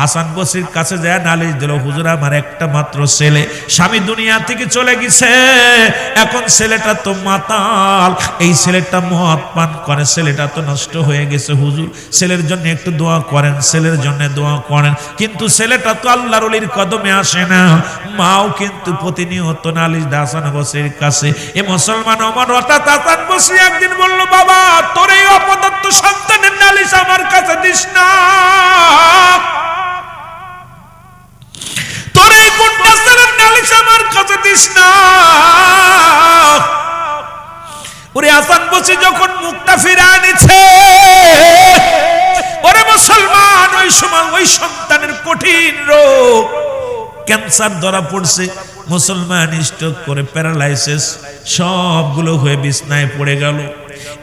হাসান বসরির কাছে যায় নালিশ দিল, হুজুর আমার একটা মাত্র ছেলে, স্বামী দুনিয়া থেকে চলে গেছে, এখন ছেলেটা তো মাতাল, এই ছেলেটা মদ পান করে, ছেলেটা তো নষ্ট হয়ে গেছে, হুজুর ছেলের জন্য একটু দোয়া করেন, ছেলের জন্য দোয়া করেন। কিন্তু ছেলেটা তো আল্লাহর ওলির কদমে আসে না। মাও কিন্তু প্রতিনিয়ত নালিশ দেয় হাসান বসরির কাছে। এ মুসলমান ওমর অর্থাৎ হাসান বসরি একদিন বলল, বাবা তোর এই অপদত্ত সন্তানের নালিশ আমার কাছে দিস না, তোর এই গুন্ডা ছেলের নালিশ আমার কাছে দিস না। ওরে হাসান বসরি যখন মুখটা ফিরে আনিছে, ওরে মুসলমান ওই সময় ওই সন্তানের কঠিন রোগ ক্যান্সার ধরা পড়ছে, মুসলমান স্ট্রোক করে প্যারালাইসিস সবগুলো হয়ে বিছনায় পড়ে গেল।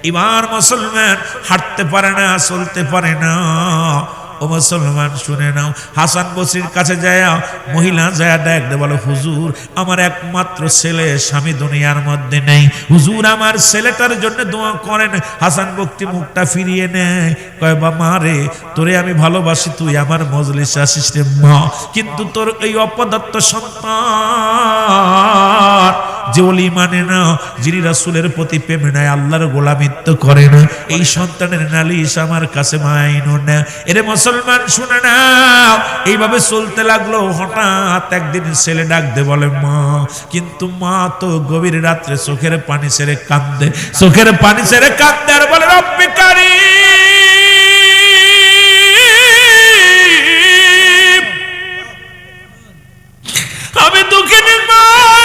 এবার মুসলমান হাঁটতে পারে না, চলতে পারে না। ও মুসলমান শুনে নাও, হাসান বসরির কাছে যায় মহিলা যায় ডাকতে বলো, হুজুর আমার একমাত্র ছেলে, স্বামী দুনিয়ার মধ্যে নেই, হুজুর আমার ছেলেটার জন্য দোয়া করেন। হাসান বক্তি মুখটা ফিরিয়ে নেয়, কয় বা মা রে, তোরে আমি ভালোবাসি, তুই আমার মজলিসে আসিস রে মা, কিন্তু তোর এই অপদার্থ সন্তান যে ওলি মানে না, যিনি রাসূলের প্রতি প্রেম নাই, আল্লাহর গোলামিত্ব করে না, এই সন্তানের নালিশ আমার কাছে মাইনো না। এরে মুসলমান শুনে নাও, এইভাবে চলতে লাগলো। হঠাৎ একদিন ছেলে ডাক দে বলে মা, কিন্তু মা তো গভীর রাত্রে চোখের পানি ছেড়ে কাঁদে, চোখের পানি ছেড়ে কাঁদে আর বলে, রব্বে কারীম, আমি দুঃখিনী মা,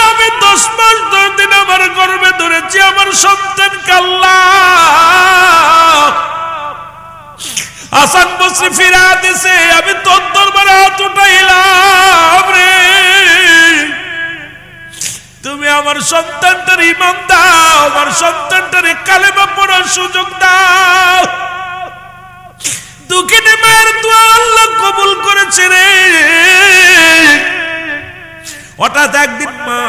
আমি 10 মাস 10 দিন আমার গর্ভে ধরেছি আমার সন্তান কাল্লা। হাসান বসরি ফিরা দিছে, আমি তোর দরবারে হাত উঠাইলাম রে, তুমি আমার সন্তানটার ঈমান দাও, আমার সন্তানটারে কালেমা পড়ার সুযোগ দাও। দুঃখিনী মায়ের দোয়া আল্লাহ কবুল করেছে রে। হঠাৎ একদিন মা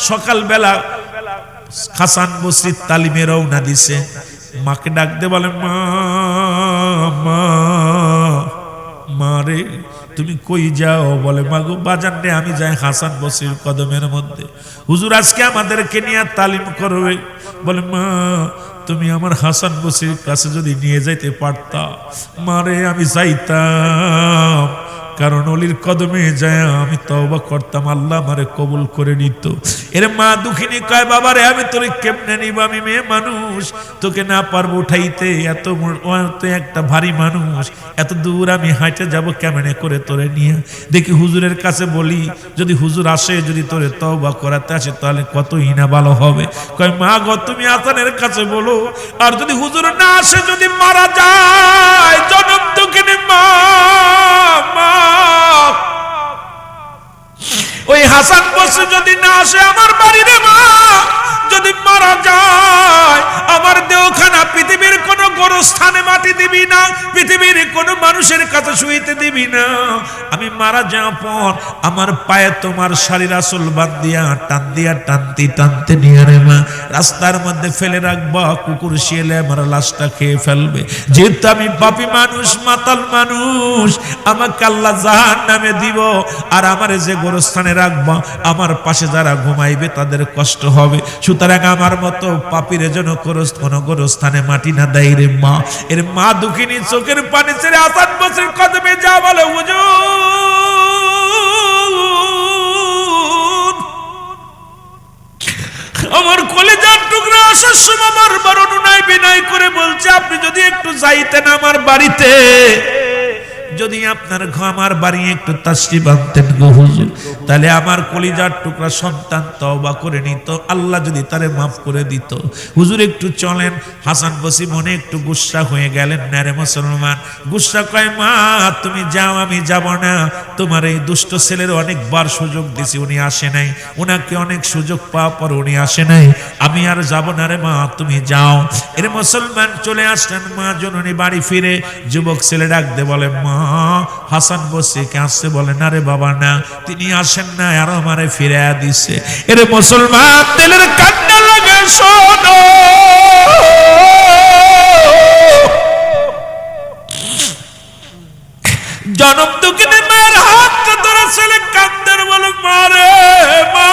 সকালবেলা হাসান বসরির তালিমে রওনা দিছে, মাকে ডাকতে বলে, মা মা মা রে তুমি কই যাও? বলে, মা গো বাজার রে আমি যাই হাসান বসরির কদমের মধ্যে, হুজুর আজকে আমাদেরকে নিয়ে তালিম করবে। বলে, মা তুমি আমার হাসান বসরির কাছে যদি নিয়ে যাইতে পারতা, মারে আমি যাইতাম, কারণ অলির কদমে যায় আমি তওবা করতাম, আল্লাহ আমারে কবুল করে নিত। এর মা দুঃখিনী কয়, বাবারে আমি তোরে কেমনে নিব, আমি মেয়ে মানুষ, তোকে না পারবো উঠাইতে, এত একটা ভারী মানুষ, এত দূর আমি হাঁটে যাব কেমনে করে তোরে নিয়ে? দেখি হুজুরের কাছে বলি, যদি হুজুর আসে, যদি তোরে তওবা করাতে আসে, তাহলে কতই না ভালো হবে। কয়, মা গো তুমি হাসানের কাছে বলো, আর যদি হুজুর না আসে, যদি মারা যায়, জনম দুঃখিনী মা, ওই হাসান বসরি যদি না আসে আমার বাড়িতে, মা যদি মারা যায়, আমার দেহখানা পৃথিবীর কোন গোরস্থানে মাটি দিবি না, পৃথিবীর কোন মানুষের কাছে শুইতে দিবি না। আমি মারা যাওয়ার পর আমার পায়ে তোমার শাড়ির আঁচল বাঁধিয়া টান দিয়া টানতে টানতে নিয়ে রে মা রাস্তার মধ্যে ফেলে রাখবা, কুকুর শিয়ালে আমার লাশটা খেয়ে ফেলবে। যেহেতু আমি পাপী মানুষ, মাতাল মানুষ, আমাকে আল্লাহ জাহান্নামে দিব, আর আমারে যে গোরস্থানে রাখবা, আমার পাশে যারা ঘুমাইবে তাদের কষ্ট হবে। সুতরাং আমার মতো পাপীরে যেন কোনো গোরস্থানে মাটি না দেয় রে মা। এর মা দুঃখিনী চোখের পানি ছেড়ে হাসান বসরির কদমে যা বলে, হুজুর আমার কলিজার টুকরা আসার সময় আমার বড় নুনাই বিনয় করে বলছে, আপনি যদি একটু যাইতেন আমার বাড়িতে, যদি আপনার আমার বাড়ি একটু তাশরিফ আনতেন গো হুজুর, তাহলে আমার কলিজার টুকরা সন্তান তওবা করে নিত, আল্লাহ যদি তারে মাফ করে দিত। হুজুর একটু চলেন। হাসান বসরি মনে একটু গুসা হয়ে গেলেন, না রে মুসলমান, গুসা কয়, মা তুমি যাও, আমি যাব না, তোমার এই দুষ্ট ছেলের অনেকবার সুযোগ দিছি, উনি আসে নাই, উনাকে অনেক সুযোগ পাওয়ার পর উনি আসে নাই, আমি আর যাব না রে মা, তুমি যাও। এর মুসলমান চলে আসলেন। মা জননী বাড়ি ফিরে যুবক ছেলে ডাকতে বলে, মা হাসান বসরিকে আসছে? বলে, না রে বাবা না, তিনি আসেন না, আর আমারে ফিরে দিছে। এর মুসলমান দিলের কান্না লাগে, শোনো জনম দুঃখিনী মায়ের হাতটা ধরে ছেলে কান্দের বলে মারে মা,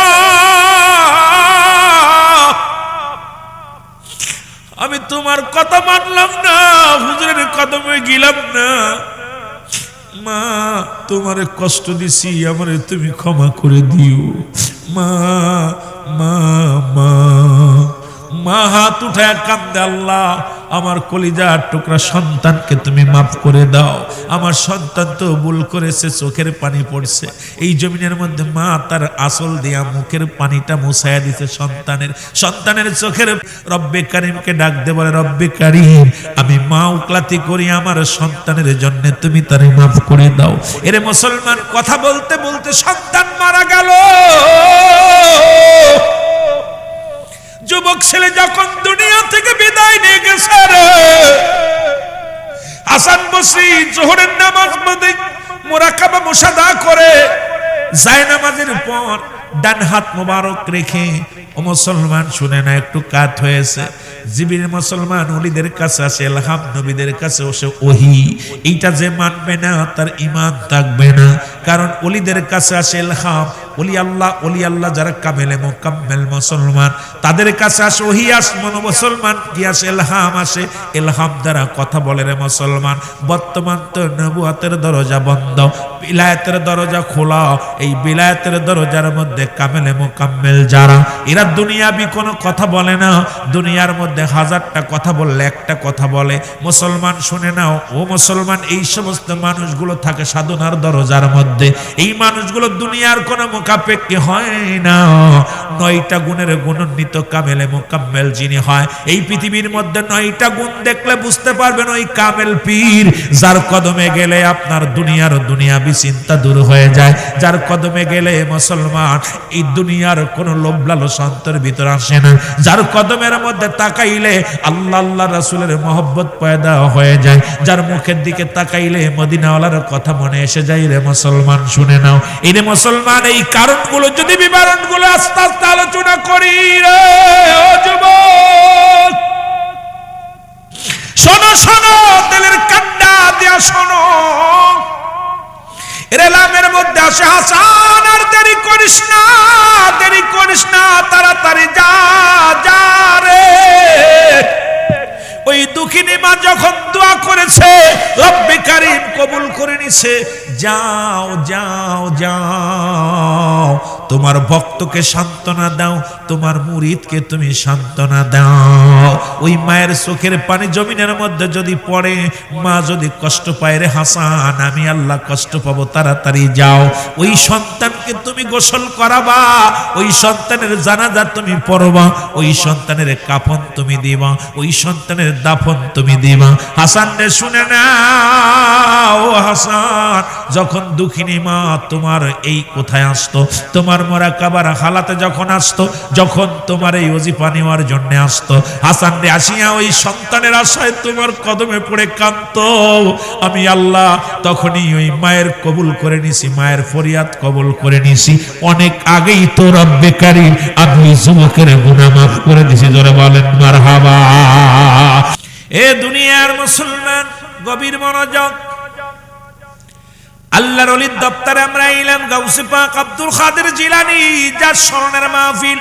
আমি তোমার কথা মানলাম না, হুজুরের কদমে গেলাম না, মা তোমারে কষ্ট দিছি, আমারে তুমি ক্ষমা করে দিও মা। মা মা মা হাত উঠায় কান্দে, আল্লাহ আমার কলিজার টুকরা সন্তানকে তুমি মাফ করে দাও, আমার সন্তান তো ভুল করেছে, চোখের পানি পড়ছে, এই জমিনের মধ্যে মা তার আসল দিয়া মুখের পানিটা মুছায়া দিছে সন্তানের চোখের। রব্বে কারিমকে ডাক দে, বলে রব্বে কারিম আমি মা উকলাতি করি, আমার সন্তানের জন্য তুমি তারে মাফ করে দাও। এরে মুসলমান, কথা বলতে বলতে সন্তান মারা গেল। যুবক ছেলে যখন দুনিয়া থেকে বিদায় নিয়ে গেছে রে, হাসান বসরি জোহরের নামাজ পড়ে মুরাকাবা মুশাদা করে যায় নামাজের পর ডান হাত মোবারক রেখে, ও মুসলমান শুনে না, একটু কাত হয়েছে। জিবির মুসলমান ওলিদের কাছে আসে ইলহাম, নবীদের কাছে আসে ওহী। এইটা যে মানবে না তার ঈমান থাকবে না, কারণ ওলিদের কাছে আসে ইলহাম। ওলি আল্লাহ যারা কামেলে মুকাম্মেল মুসলমান, তাদের কাছে আসে ওহী, আসমান মুসলমান কি আসে ইলহাম আসে। ইলহাম দ্বারা কথা বলে রে মুসলমান। বর্তমান তো নবুয়তের দরজা বন্ধ, বিলায়াতের দরজা খোলা। এই বিলায়াতের দরজার মধ্যে কামেলে মুকাম্মেল যারা, এরা দুনিয়াবি কোনো কথা বলে না। দুনিয়ার মধ্যে হাজারটা কথা বললে একটা কথা বলে। মুসলমান শুনে নাও, ও মুসলমান, এই সমস্ত মানুষগুলো থাকে সাধনার দরজার মধ্যে। এই মানুষগুলো দুনিয়ার কোনো মুখাপেক্ষী হয় না। 9টা গুণের গুণান্বিত কামেলে মুকাম্মেল যিনি হয়, এই পৃথিবীর মধ্যে 9টা গুণ দেখলে বুঝতে পারবেন ওই কামেল পীর, যার কদমে গেলে আপনার দুনিয়াবি চিন্তা দূর হয়ে যায়। যার কদমে গেলে মুসলমান এই দুনিয়ার কোনো লোভ লালসা অন্তরের ভিতর আসে না। যার কদমের মধ্যে তাকাইলে আল্লাহ রাসূলের মহব্বত পয়দা হয়ে যায়। যার মুখের দিকে তাকাইলে মদিনাওয়ালার কথা মনে এসে যায়। রে মুসলমান শুনে নাও, এই রে মুসলমান, এই কারণগুলো যদি বিবরণগুলো আস্তে আস্তে আলোচনা করি রে ও যুবক, শোনো শোনো, দিলের কান্না দিয়া শোনো। রেলামের মধ্যে আসে হাসান, আর দেরি করিস না, তাড়াতাড়ি যা রে। ওই দুঃখিনী মা যখন দোয়া করেছে, রব্বে কারীম কবুল করে নিছে। যাও যাও যাও, তোমার ভক্তকে সান্ত্বনা দাও, তোমার মুরিদকে তুমি সান্ত্বনা দাও। ওই মায়ের চোখের পানি জমিনের মধ্যে যদি পড়ে, মা যদি কষ্ট পায় রে হাসান, আমি আল্লাহ কষ্ট পাবো, তাড়াতাড়ি যাও। ওই সন্তানকে তুমি গোসল করাবা, ওই সন্তানের জানাজা তুমি পড়বা, ওই সন্তানের কাফন তুমি দিবা, ওই সন্তানের দাফন তুমি দিবা। হাসান রে শুনে না, ও হাসান, যখন দুঃখিনী মা তোমার এই কোথায় আসতো, তোমার মুরাকাবার হালাতে যখন আসতো, যখন তোমার এই ওজিফা নেওয়ার জন্য আসতো, হাসান রে আসিয়া ওই সন্তানের আশায় তোমার কদমে পড়ে কাঁদতো। আমি আল্লাহ তখনই ওই মায়ের কবুল করে নিছি, মায়ের ফরিয়াদ কবুল করে নিছি। অনেক আগেই তো রব্বে কারীম আমি যুবকের গুনাহ মাফ করে দিছি। জোরে বলেন মারহাবা। এ দুনিয়ার মুসলমান, গভীর মনোযোগ। আল্লাহর ওলির দপ্তরে আমরা এলাম, গাউসে পাক আব্দুল কাদের জিলানী, যার স্মরণের মাহফিল,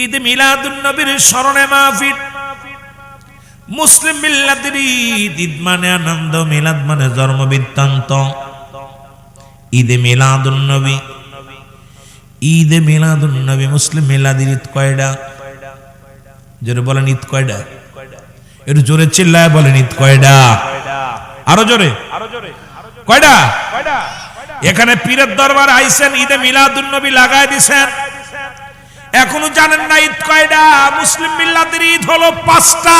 ঈদ মিলাদুন নবীর স্মরণে মাহফিল। মুসলিম মিল্লাতের ঈদ, ঈদ মানে আনন্দ, মিলাদ মানে জন্ম বৃত্তান্ত। ঈদে মিলাদুন নবী, ঈদে মিলাদুন নবী, মুসলিম মিলাদের ঈদ কয়টা? জোরে বলেন, ঈদ কয়টা? একটু জোরে চিল্লায় বলেন, ঈদ কয়টা? আরো জোরে, কয়টা? এখানে পীরের দরবার আইছেন, ঈদে মিলাদুন নবী লাগায় দিছেন, এখনো জানেন না ঈদ কয়টা? মুসলিম মিল্লাতের ঈদ হলো 5টা।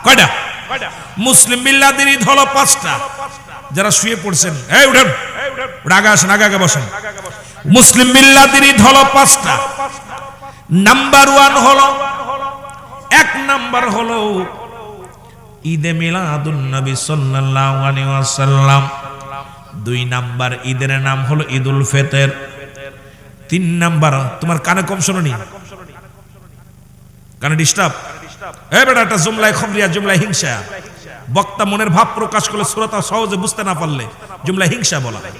কয়টা? মুসলিম মিল্লাতের ঈদ হলো 5টা। যারা শুয়ে পড়ছেন, এই উঠেন, আগে আসেন, আগে বসেন। মুসলিম মিল্লাতের ঈদ হলো 5টা। নাম্বার 1 হলো, 1 নাম্বার হলো ঈদে মিলাদুন নবী সাল্লাল্লাহু আলাইহি ওয়াসাল্লাম। 2 নাম্বার ঈদের নাম হলো ঈদুল ফিতর। 3 নাম্বার, তোমার কানে কম শোনি, কানে ডিস্টার্ব, এ বেটা, একটা জুমলায় খমরিয়া, জুমলায় হিংসা, বক্তা মনের ভাব প্রকাশ করলে শ্রোতা সহজে বুঝতে না পারলে জুমলা হিংসা বলা হয়।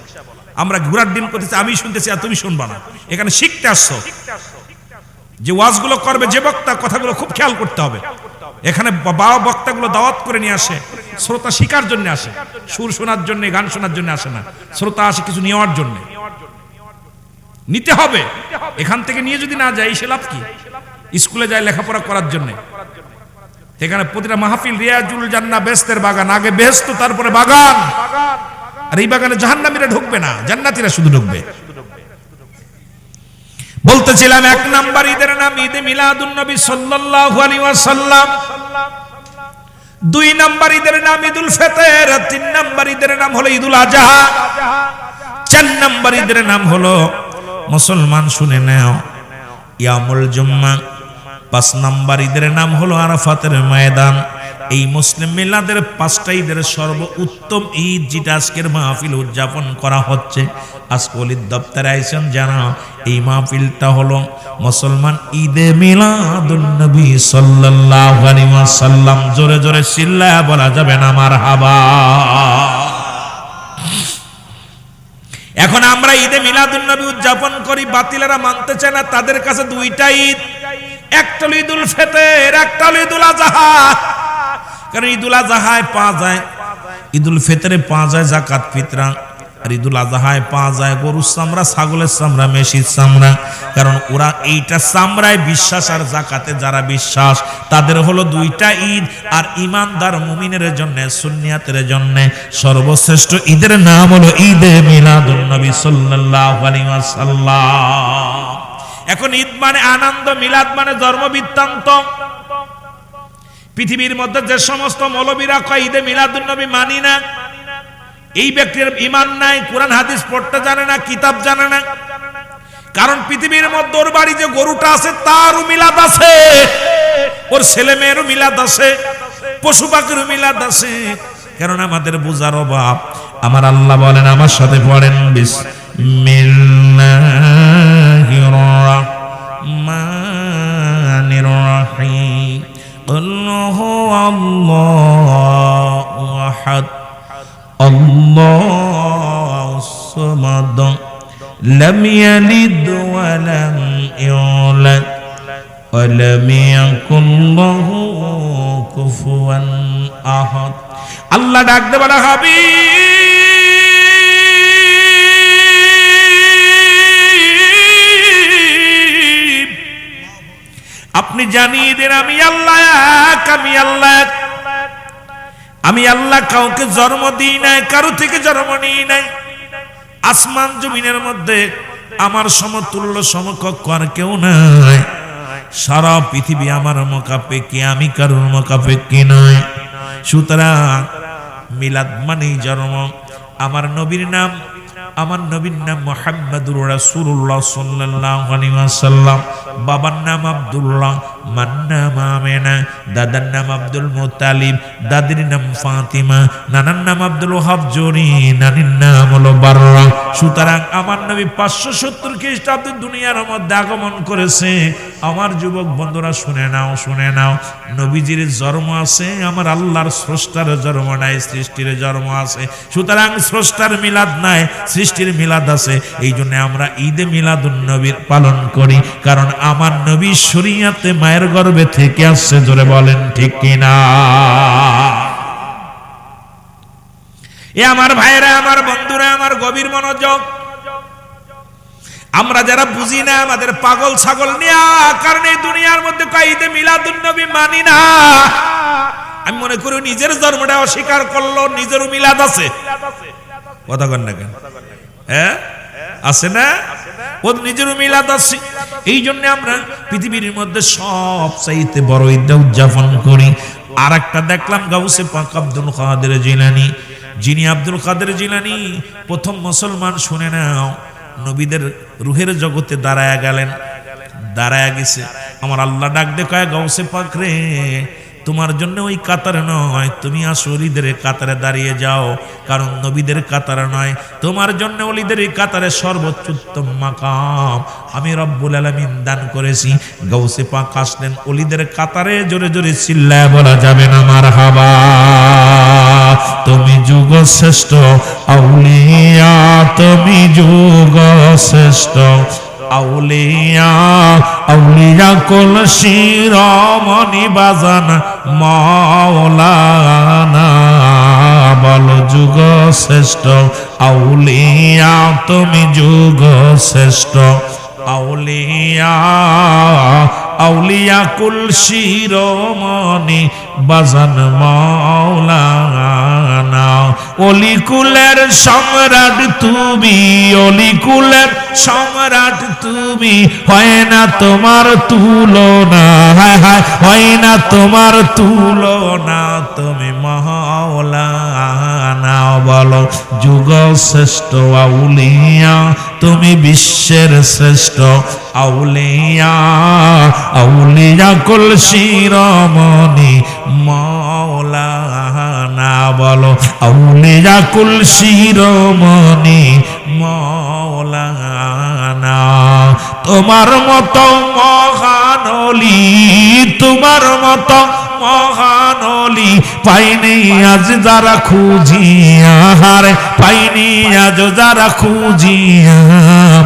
আমরা ঘোরার দিন করতেছি, আমি শুনতেছি আর তুমি শুনবা না। এখানে শিখতে আসছো, যে ওয়াজগুলো করবে যে বক্তা, কথাগুলো খুব খেয়াল করতে হবে। এখানে বাবা বক্তাগুলো দাওয়াত করে নিয়ে আসে, শ্রোতা শিকার জন্য আসে, সুর শোনার জন্য, গান শোনার জন্য আসে না। শ্রোতা আসে কিছু নেওয়ার জন্য, নিতে হবে। এখান থেকে নিয়ে যদি না যায় সে লাভ কি? স্কুলে যায় লেখাপড়া করার জন্য, এখানে প্রতিটা মাহফিল রিয়াজুল জান্নাহ, বেহেশতের বাগান। আগে বেহেশত, তারপরে বাগান। আর এই বাগানে জাহান্নামীরা ঢুকবে না, জান্নাতীরা শুধু ঢুকবে। বলতেছিলাম, এক নাম্বার ঈদের নাম ঈদে মিলাদুন নবী সাল্লাল্লাহু আলাইহি ওয়াসাল্লাম, দুই নাম্বার ঈদের নাম ঈদুল ফিতর, তিন নাম্বার ঈদের নাম হলো ঈদুল আজহা, চার নাম্বার ঈদের নাম হলো, মুসলমান শুনে নাও, ইয়ামুল জুম্মা, পাঁচ নাম্বার ঈদের নাম হলো আরাফাতের ময়দান। এই মুসলিম মিলাদের পাঁচটা ঈদের সর্ব উত্তম ঈদ যেটা আজকের মাহফিল উদযাপন করা হচ্ছে। আজকে ওলিদ দপ্তরে আইছেন জানা, এই মাহফিলটা হলো মুসলমান ঈদে মিলাদুন নবী সাল্লাল্লাহু আলাইহি ওয়াসাল্লাম। জোরে জোরে চিল্লায়া বলা যাবে না মারহাবা। এখন আমরা ঈদে মিলাদুন নবী উদযাপন করি, বাতিলেরা মানতে চায় না। তাদের কাছে দুইটা ঈদ, একটা হলো ঈদুল ফিতর, একটা হলো ঈদুল আজহা। কারণ ঈদুল আজহায় পাওয়া যায়, ঈদুল ফিতরে পাওয়া যায় যাকাত ফিতরা, আর ঈদুল আজহায় পাওয়া যায় গরুর চামড়া, ছাগলের চামড়া, মেষির চামড়া। কারণ ওরা এইটা চামড়ায় বিশ্বাস, আর জাকাতে যারা বিশ্বাস, তাদের হলো দুইটা ঈদ। আর ইমানদার মুমিনের জন্য, সুন্নিয়াতের জন্য সর্বশ্রেষ্ঠ ঈদের নাম হলো ঈদে মিলাদুন নবী সাল্লাল্লাহু আলাইহি ওয়াসাল্লাম। এখন ঈদ মানে আনন্দ, মিলাদ মানে ধর্ম বৃত্তান্ত। পৃথিবীর মধ্যে যে সমস্ত মৌলবীরা কয় ঈদে মিলাদুন নবী মানি না, এই ব্যক্তির ঈমান নাই, কোরআন হাদিস পড়তে জানে না, কিতাব জানে না। কারণ পৃথিবীর মধ্যে ওর বাড়ি যে গরুটা আছে তারও মিলাদ আছে, ওর ছেলে মেয়েরও মিলাদ আছে, পশু পাখিরও মিলাদ আছে। কারণ আমাদের বুঝার অভাব। আমার আল্লাহ বলেন, আমার সাথে পড়েন, বিসমিল্লাহির রাহমানির রাহিম। قل هو الله أحد الله الصمد لم يلد ولم يولد ولم يكن له كفوا أحد। আল্লাহ ডাক দে বলা হাবিব, আপনি জানিয়ে দেন আমি আল্লাহ এক, আমি আল্লাহ কাউকে জন্ম দিই নাই, কারো থেকে জন্ম নিই নাই। আসমান জমিনের মধ্যে আমার সমতুল্য সমকক্ষ আর কেউ নাই। সারা পৃথিবী আমার মোকাপেক্ষী, আমি কারোর মোকাপেক্ষী নয়। সুতরাং মিলাদ মানেই জন্ম। আমার নবীর নাম মুহাম্মাদুর রাসূলুল্লাহ সাল্লাল্লাহু আলাইহি ওয়াসাল্লাম। বাবার নাম আব্দুল্লাহ, মার নাম আমেনা, দাদার নাম আব্দুল মুত্তালিব, দাদির নাম ফাতিমা, নানার নাম আব্দুল ওয়াহাব জরি, নানির নাম হলো বাররা। সুতরাং আমার নবী 570 খ্রিস্টাব্দে দুনিয়ার মধ্যে আগমন করেছে। আমার যুবক বন্ধুরা শুনে নাও, নবীজির জন্ম আছে, আমার আল্লাহর স্রষ্টার জন্ম নাই, সৃষ্টির জন্ম আছে। সুতরাং স্রষ্টার মিলাদ নাই, সৃষ্টির মিলাদ আছে। এই জন্য আমরা ঈদে মিলাদুন নবী পালন করি, কারণ আমার নবী শরীয়তে মায়ের গর্ভে থেকে আসছে। জোরে বলেন ঠিক কিনা? এ আমার ভাইরা, আমার বন্ধুরা, আমার গভীর মনোযোগ। আমরা যারা বুঝি না, আমাদের পাগল ছাগল নিয়ে, কারণ এই দুনিয়ার মধ্যে ঈদে মিলাদুন নবী মানি না। আমি মনে করি নিজের জন্মটা অস্বীকার করলো, নিজেরও মিলাদ আছে। কথা কন না কেন? হ্যাঁ আছে না? ওর নিজেরও মিলাদ আছে। এই জন্য আমরা পৃথিবীর মধ্যে সবচাইতে বড় ঈদটা উদযাপন করি। আর একটা দেখলাম গাউসে পাক আব্দুল কাদের জিলানী, যিনি আব্দুল কাদের জিলানী প্রথম মুসলমান। শুনে নাও, নবীদের রুহের জগতে দাঁড়ায়া গেলেন, দাঁড়ায়া গেছে। আমার আল্লাহ ডাক দে কয়, গাউসে পাক রে, তোমার জন্য ওই কাতারে নয়, তুমি আসো ওলিদের কাতারে দাঁড়িয়ে যাও। কারণ নবীদের কাতারে নয়, তোমার জন্য ওলিদের কাতারে সর্বোচ্চ উত্তম মাকাম আমি রব্বুল আলামিন দান করেছি। গাউসে পাক আসলেন ওলিদের কাতারে। জোরে জোরে চিল্লায় বলা যাবে না মারহাবা। যুগ শ্রেষ্ঠ আউলিয়া তুমি যুগ শ্রেষ্ঠ আউলিয়া আউলিয়া কুল শিরোমণি বাজান মাওলানা বলো যুগ শ্রেষ্ঠ আউলিয়া তুমি যুগ শ্রেষ্ঠ আউলিয়া আউলিয়া কুল শিরোমণি বাজান মাওলানা অলিকুলের সম্রাট তুমি অলিকুলের সম্রাট তুমি হয় না তোমার তুলনা হায় হায় হয় না তোমার তুলনা তুমি মাওলানা বলো যুগ শ্রেষ্ঠ আউলিয়া তুমি বিশ্বের শ্রেষ্ঠ আউলিয়া আউলিয়া কুল শিরোমণি মাওলানা বলো আউলিয়া কুল শিরোমণি মাওলানা তোমার মতো মহান ওলি তোমার মতো মহান ওলি পাইনি আজ যারা খুঁজিয়া হারে পাইনি আজ যারা খুঁজিয়া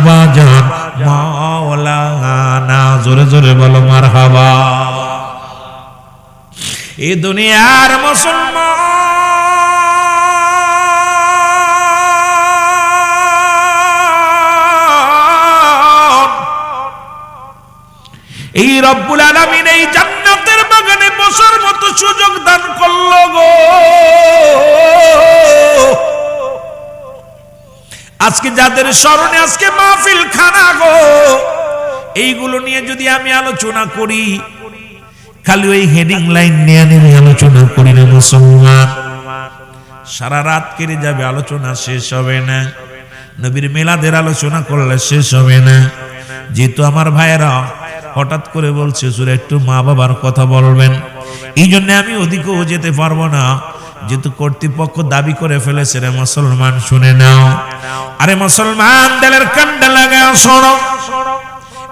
বাজান মাওলানা জোরে জোরে বলো মারহাবা এই দুনিয়ার মুসলমান এই রব্বুল আলামিন এই জান্নাতের বাগানে বসার মতো সুযোগ দান করলো গো আজকে যাদের স্মরণে আজকে মাহফিল খানা গো এইগুলো নিয়ে যদি আমি আলোচনা করি খালি ওই হেডিং লাইন নিয়ে নিয়ে আলোচনা করি না মুসলমান সারা রাত কেটে যাবে আলোচনা শেষ হবে না নবীর মিলাদের আলোচনা করলে শেষ হবে না যেহেতু আমার ভাইয়েরা হঠাৎ করে বলছে সুরে একটু মা বাবার কথা বলবেন এই জন্য আমি ওদিকেও যেতে পারবো না যেহেতু কর্তৃপক্ষ দাবি করে ফেলেছে রে মুসলমান শুনে নাও আরে মুসলমান দিলের কান্ডা লাগাও শোনো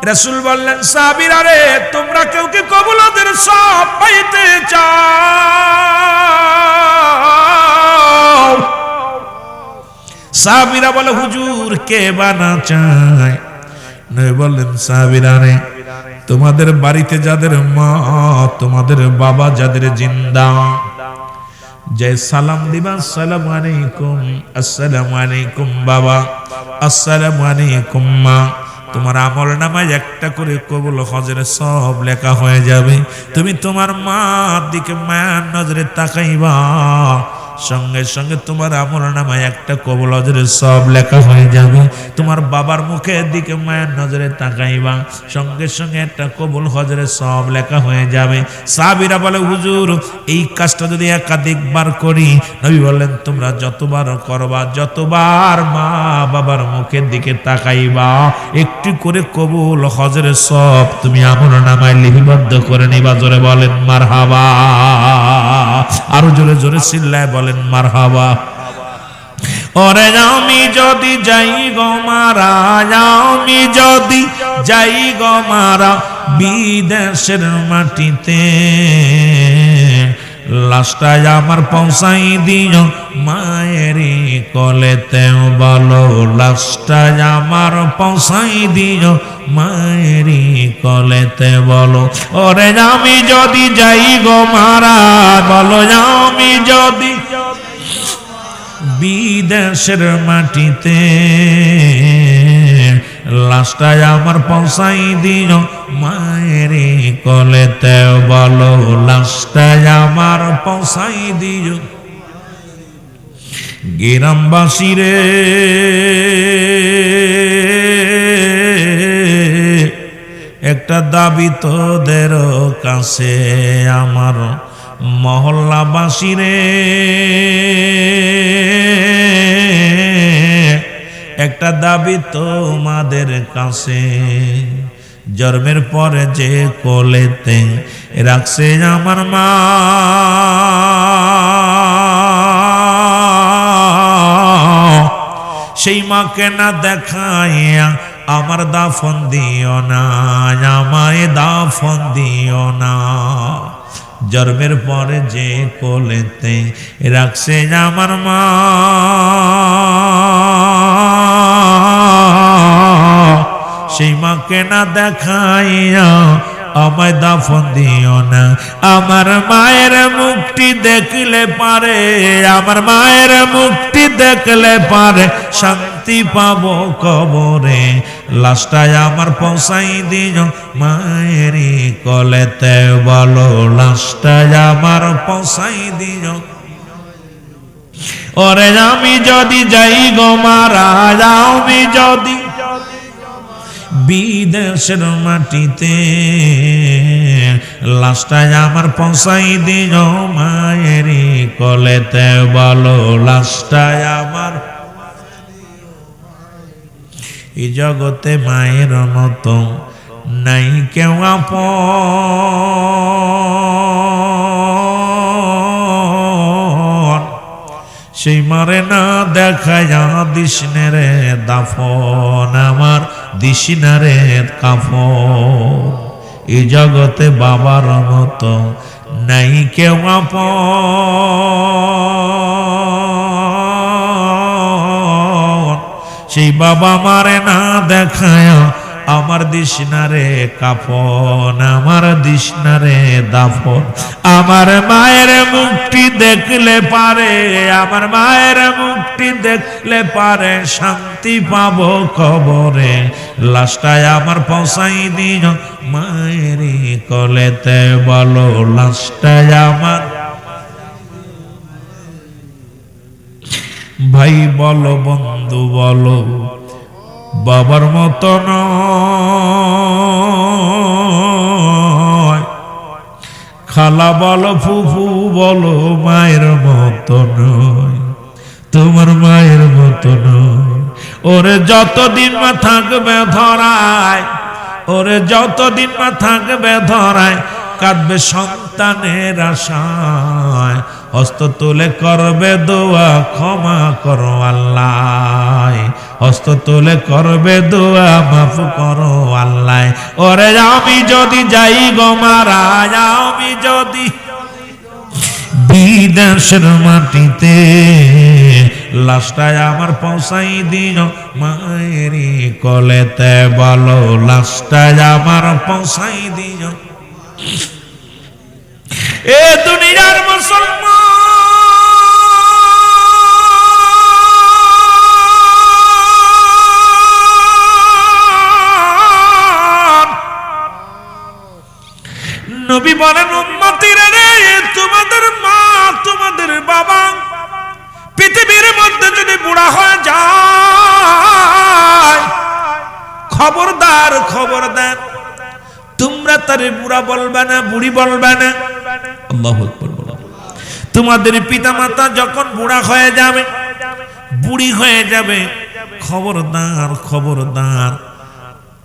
রাসূল বললেন সাহাবীরা রে তোমরা কেউ কি কবুলদের সব পাইতে চাও সাহাবীরা বলে হুজুর কে বানা চায় নবী বললেন সাহাবীরা রে তোমাদের বাড়িতে যাদের মা তোমাদের বাবা যাদের জিন্দা যে সালাম দিবা আসসালামু আলাইকুম বাবা আসসালামু আলাইকুম মা তোমার আমল নামায় একটা করে কবুল হজের সব লেখা হয়ে যাবে তুমি তোমার মার দিকে মায়ের নজরে তাকাইবা সঙ্গে সঙ্গে তোমার আমল নামায় একটা কবুল হজের সব লেখা হয়ে যাবে তোমার বাবার মুখের দিকে মায়ের নজরে তাকাইবা সঙ্গে সঙ্গে একটা কবুল হজের সব লেখা হয়ে যাবে সাহাবীরা বলে হুজুর এই কাজটা যদি একাধিকবার করি নবী বললেন তোমরা যতবার করবা যতবার মা বাবার মুখের দিকে তাকাইবা একটু করে কবুল হজের সব তুমি আমল নামায় লিপিবদ্ধ করে নিবা জোরে বলেন মারহাবা আরো জোরে জোরে চিল্লায় বলেন মারহাবা ওরে আমি যদি যাই গো মারা আমি যদি যাই গো মারা বিদেশের মাটিতে লাশটাই আমার পৌঁছাই দিও মায়েরই কলেতে বলো লাশটাই আমার পৌঁছাই দিও মায়েরই কলেতে বলো ওরে আমি যদি যাই গো মারা বলো আমি যদি বিদেশের মাটিতে লাশটাই আমার পৌঁছাই দিও মায়েরই কলেতে বলো লাশটাই আমার পৌঁছাই দিও গ্রামবাসী রে একটা দাবি তোদের কাছে আমার মহল্লাবাসী রে একটা দাবি তোমাদের কাছে জন্মের পরে যে কোলেতে রাখছে আমার মা সেই মাকে না দেখাইয়া আমার দাফন দিও না আমায় দাফন দিও না জন্মের পরে যে কোলেতে রাখছে আমার মা, সেই মাকে না দেখাইয়া আমায় দাফন দিও না। আমার মায়ের মুখটি দেখলে পারে, আমার মায়ের মুখটি দেখলে পারে শান্তি পাবো কবরে। লাশটায় আমার পৌঁছাই দিও মায়েরই কোলেতে, বলো লাশটায় আমার পৌঁছাই দিও। ওরে আমি যদি যাই গো মারা, আমি যদি বিদেশের মাটিতে, লাশটায় আমার পৌঁছাই দিও মায়েরই কোলেতে, বলো লাশটায় আমার। এই জগতে মায়ের মতো নাই কেউ আপন, সেই মারে না দেখায়া দিসনে রে দাফন, আমার দিসিনা রে কাফন। এই জগতে বাবার মতো নাই কেউ আপন, সেই বাবা মারে না দেখায়া আমার দিসনারে কাফন, আমার দিসনারে দাফন। আমার মায়ের মুখটি দেখলে পারে, আমার মায়ের মুখটি দেখলে পারে শান্তি পাবো কবরে। লাশটায় আমার পৌঁছাই দিও মায়েরই কোলেতে, বলো লাশটায় আমার। ভাই বলো বন্ধু বলো বাবার মতো নয়, খালা বলো ফুফু বলো মায়ের মতো নয়, তোমার মায়ের মতো নয়। ওরে যতদিন মা থাকবে ধরায়, ওরে যতদিন মা থাকবে ধরায়, কাঁদবে সন্তানের আশায়, হস্ত তুলে করবে দোয়া ক্ষমা করো আল্লাহ, হস্ত তুলে করবে দোয়া মাফ করো আল্লাহ। ওরে আমি যদি যাই গো মারা, আমি যদি বিদেশের মাটিতে, লাশটায় আমার পৌঁছাই দিও মায়েরই কোলেতে, বলো লাশটায় আমার পৌঁছাই দিও। এ দুনিয়ার মুসলমান, নবী বলেন উম্মতিরা রে, তোমাদের মা তোমাদের বাবা পৃথিবীর মধ্যে যদি বুড়া হয়ে যায়, খবরদার খবরদার তোমরা তারে বুড়া বলবে না, বুড়ি বলবে না। আল্লাহু আকবার বলো। তোমাদের পিতামাতা যখন বুড়া হয়ে যাবে, বুড়ি হয়ে যাবে, খবরদার খবরদার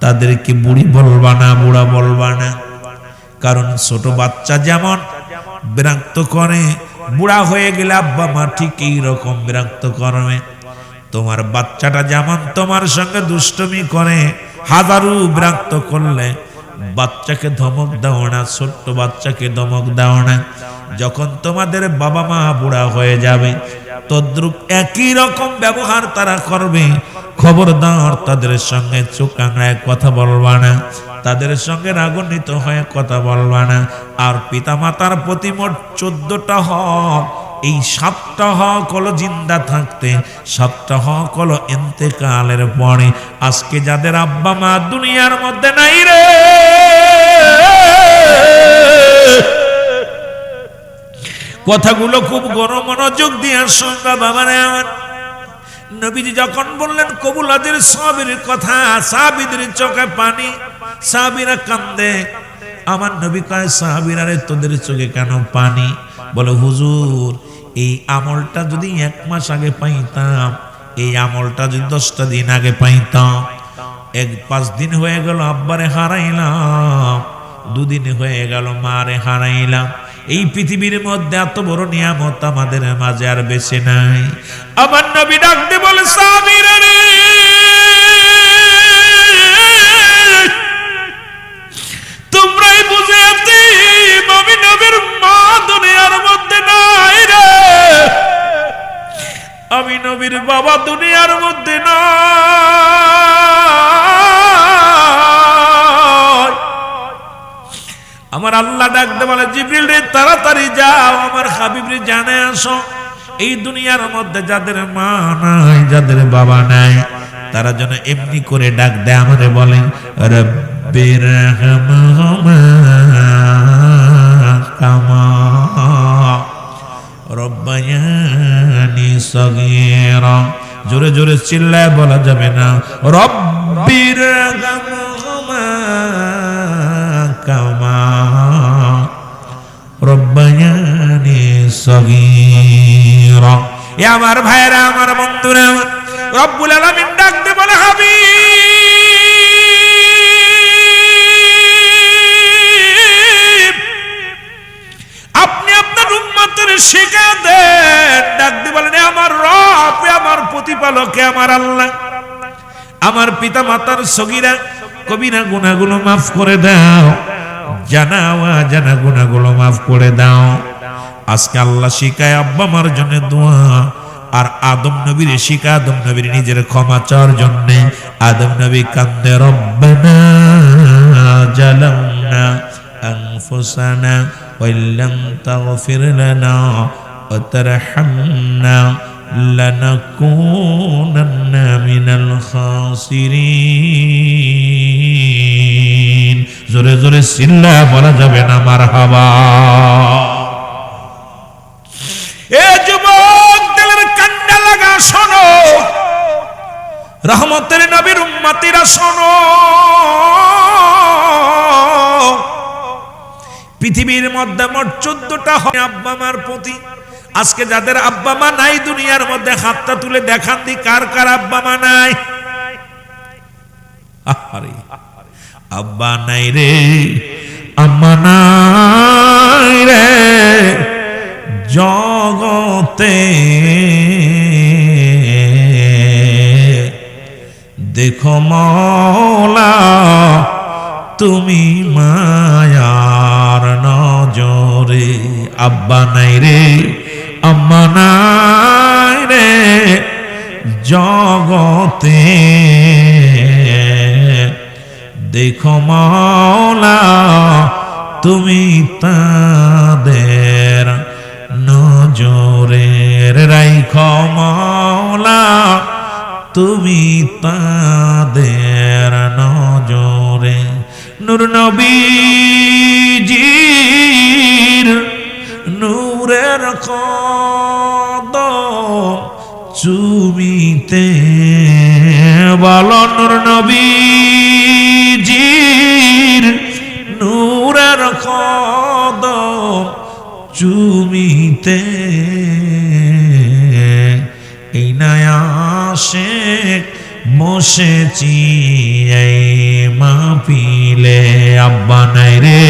তাদেরকে বুড়ি বলবা না, বুড়া বলবা না। কারণ ছোট বাচ্চা যেমন বিরক্ত করে, বুড়া হয়ে গেলে আব্বা মা ঠিক এই রকম বিরক্ত করবে। তোমার বাচ্চাটা যেমন তোমার সঙ্গে দুষ্টমি করে, হাজারো বিরক্ত করলে বাচ্চাকে ধমক দাও না, ছোট্ট বাচ্চাকে ধমক দাও না। যখন তোমাদের বাবা মা বুড়া হয়ে যাবে, তদ্রুপ একই রকম ব্যবহার তারা করবে। খবরদার তাদের সঙ্গে চোখ আঙড়ায় কথা বলবা না, তাদের সঙ্গে রাগান্বিত হয়ে কথা বলবা না। আর পিতা মাতার প্রতি মোট 14টা হক, এই 7টা হক হলো জিন্দা থাকতে, 7টা হক হলো ইন্তেকালের পরে। আজকে যাদের আব্বা মা দুনিয়ার মধ্যে নাই রে, কথাগুলো খুব গরম মনোযোগ দিয়ে শুনবা বাবারে আমার। নবীজি যখন বললেন কবুল আজের সাহাবীর কথা, সাহাবীদের চোখে পানি, সাহাবীরা কান্দে। আমার নবী কয় সাহাবীরা রে তোদের চোখে কেন পানি? বলে হুজুর এই আমলটা যদি 1 মাস আগে পাইতাম, এই আমলটা যদি 10টা দিন আগে পাইতাম, 5 দিন হয়ে গেল আব্বারে হারাইলাম, 2 দিন হয়ে গেল মারে হারাইলাম। এই পৃথিবীর মধ্যে এত বড় নিয়ামত আমাদের মাঝে আর বেঁচে নাই। আমার নবী ডাকতে বলে সাহাবীরা রে, তোমরাই বুঝে আছি আমি নবীর মা নবীর বাবা দুনিয়ার মধ্যে না, আমার আল্লাহ ডাকতে বলে জিবরিল রে তাড়াতাড়ি যাও আমার হাবিব রে জানে আসো, এই দুনিয়ার মধ্যে যাদের মা নাই যাদের বাবা নাই তারা যেন এমনি করে ডাক দেয় আমারে বলে রব্বির হামহুমা কামা রব্বায়ানি সগীরা। জোরে জোরে চিল্লায় বলা যাবে না রব্বির হামহুমা কামা রব্বায়ানি সগীরা। এ আমার ভাইরা আমার বন্ধুরা, রব্বুল আলামিন ডাকতে বলে হাবিব আপনি আপনার উম্মতের শিক্ষা দেন। ডাকতে বলেন আমার রব, আমার প্রতিপালক, আমার আল্লাহ, আমার পিতা মাতার সগীরা কবিরা গুনাহগুলো মাফ করে দাও, জানা অজানা গুনাহগুলো মাফ করে দাও। আজকে আল্লাহ শিখায় আব্বা মার জন্য দোয়া, আর আদম নবীর শিখা আদম নবীর নিজের ক্ষমা চাওয়ার জন্য। আদম নবী কান্দে রব্বানা জালামনা আনফুসানা ওয়া ইল্লাম তাগফির লানা ওয়া তারহামনা লানাকুনান্না মিনাল খাসিরিন। জোরে জোরে চিল্লা বলা যাবে না মারহাবা। এ যুবক দিলের কান্না লাগা শোনো, রহমতের নবীর উম্মতিরা শোনো, পৃথিবীর মধ্যে মোট 14টা হয় আব্বা মার প্রতি। আজকে যাদের আব্বা মা নাই দুনিয়ার মধ্যে হাতটা তুলে দেখান দি কার কার আব্বা মা নাই। আরে আব্বা নাই রে, আম্মা নাই রে জগতে, দেখো মওলা তুমি মায়ার নজরে। আব্বা নাই রে, আম্মা নাই রে জগতে, দেখো মওলা তুমি তাদের নজরের রাইখো মওলা তুমি তাদের নজরে। নূর নবীজির নূরের কদম চুমিতে, বলো নূর নবীজির নূরের কদম চুমিতে, এই নায়াশেক বসেছি এই মাহফিলে। আব্বা নাই রে,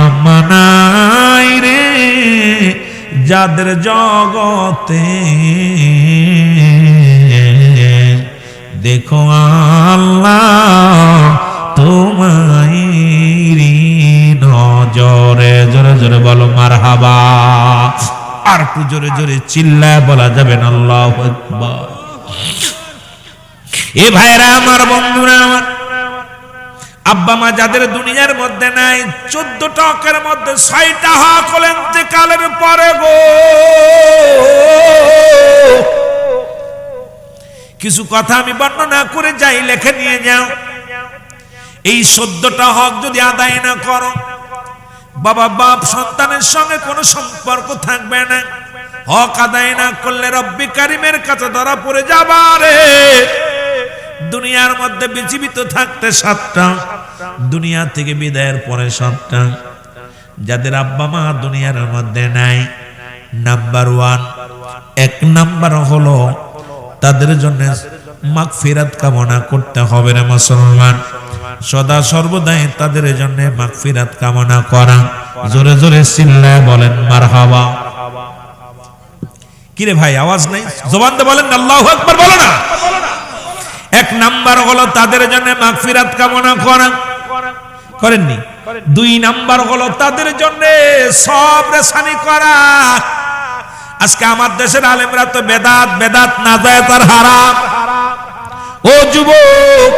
আম্মা নাই রে যাদের জগতে, দেখো আল্লাহ তোমায় নজরে। জোরে জোরে বলো মারহাবা। আর একটু জোরে জোরে চিল্লায় বলা যাবে না আল্লাহু আকবার। এ ভাইরা আমার, বন্ধুরা আমার, আব্বা মা যাদের দুনিয়ার মধ্যে নাই 14টা হকের মধ্যে 6টা হক হল ইন্তেকালের পরে গো। কিছু কথা আমি বর্ণনা করে যাই, লেখে নিয়ে যাও। এই 14টা হক যদি আদায় না করো, বাবা বাপ সন্তানের সঙ্গে কোনো সম্পর্ক থাকবে না। হক আদায় না করলে রব্বি কারিমের কাছে ধরা পড়ে যাবা রে। দুনিয়ার মধ্যে জীবিত থাকতে 7টা, দুনিয়া থেকে বিদায়ের পরে 7টা। যাদের আব্বা মা দুনিয়ার মধ্যে নাই, নাম্বার 1, 1 নাম্বার হলো তাদের জন্য মাগফিরাত কামনা করতে হবে রে মুসলমান। সদা সর্বদাই তাদের জন্য মাগফিরাত কামনা করা। জোরে জোরে চিল্লায় বলেন মারহাবা। কিরে ভাই আওয়াজ নাই? জবান দিয়ে বলেন আল্লাহু আকবার, বলো না। 1 নাম্বার হলো তাদের জন্য মাগফিরাত কামনা করা, করেননি? 2 নাম্বার হলো তাদের জন্য সবর সানি করা। আজকে আমার দেশের আলেমরা তো বেদাত বেদাত নাজায়েত আর হারাম। ও যুবক,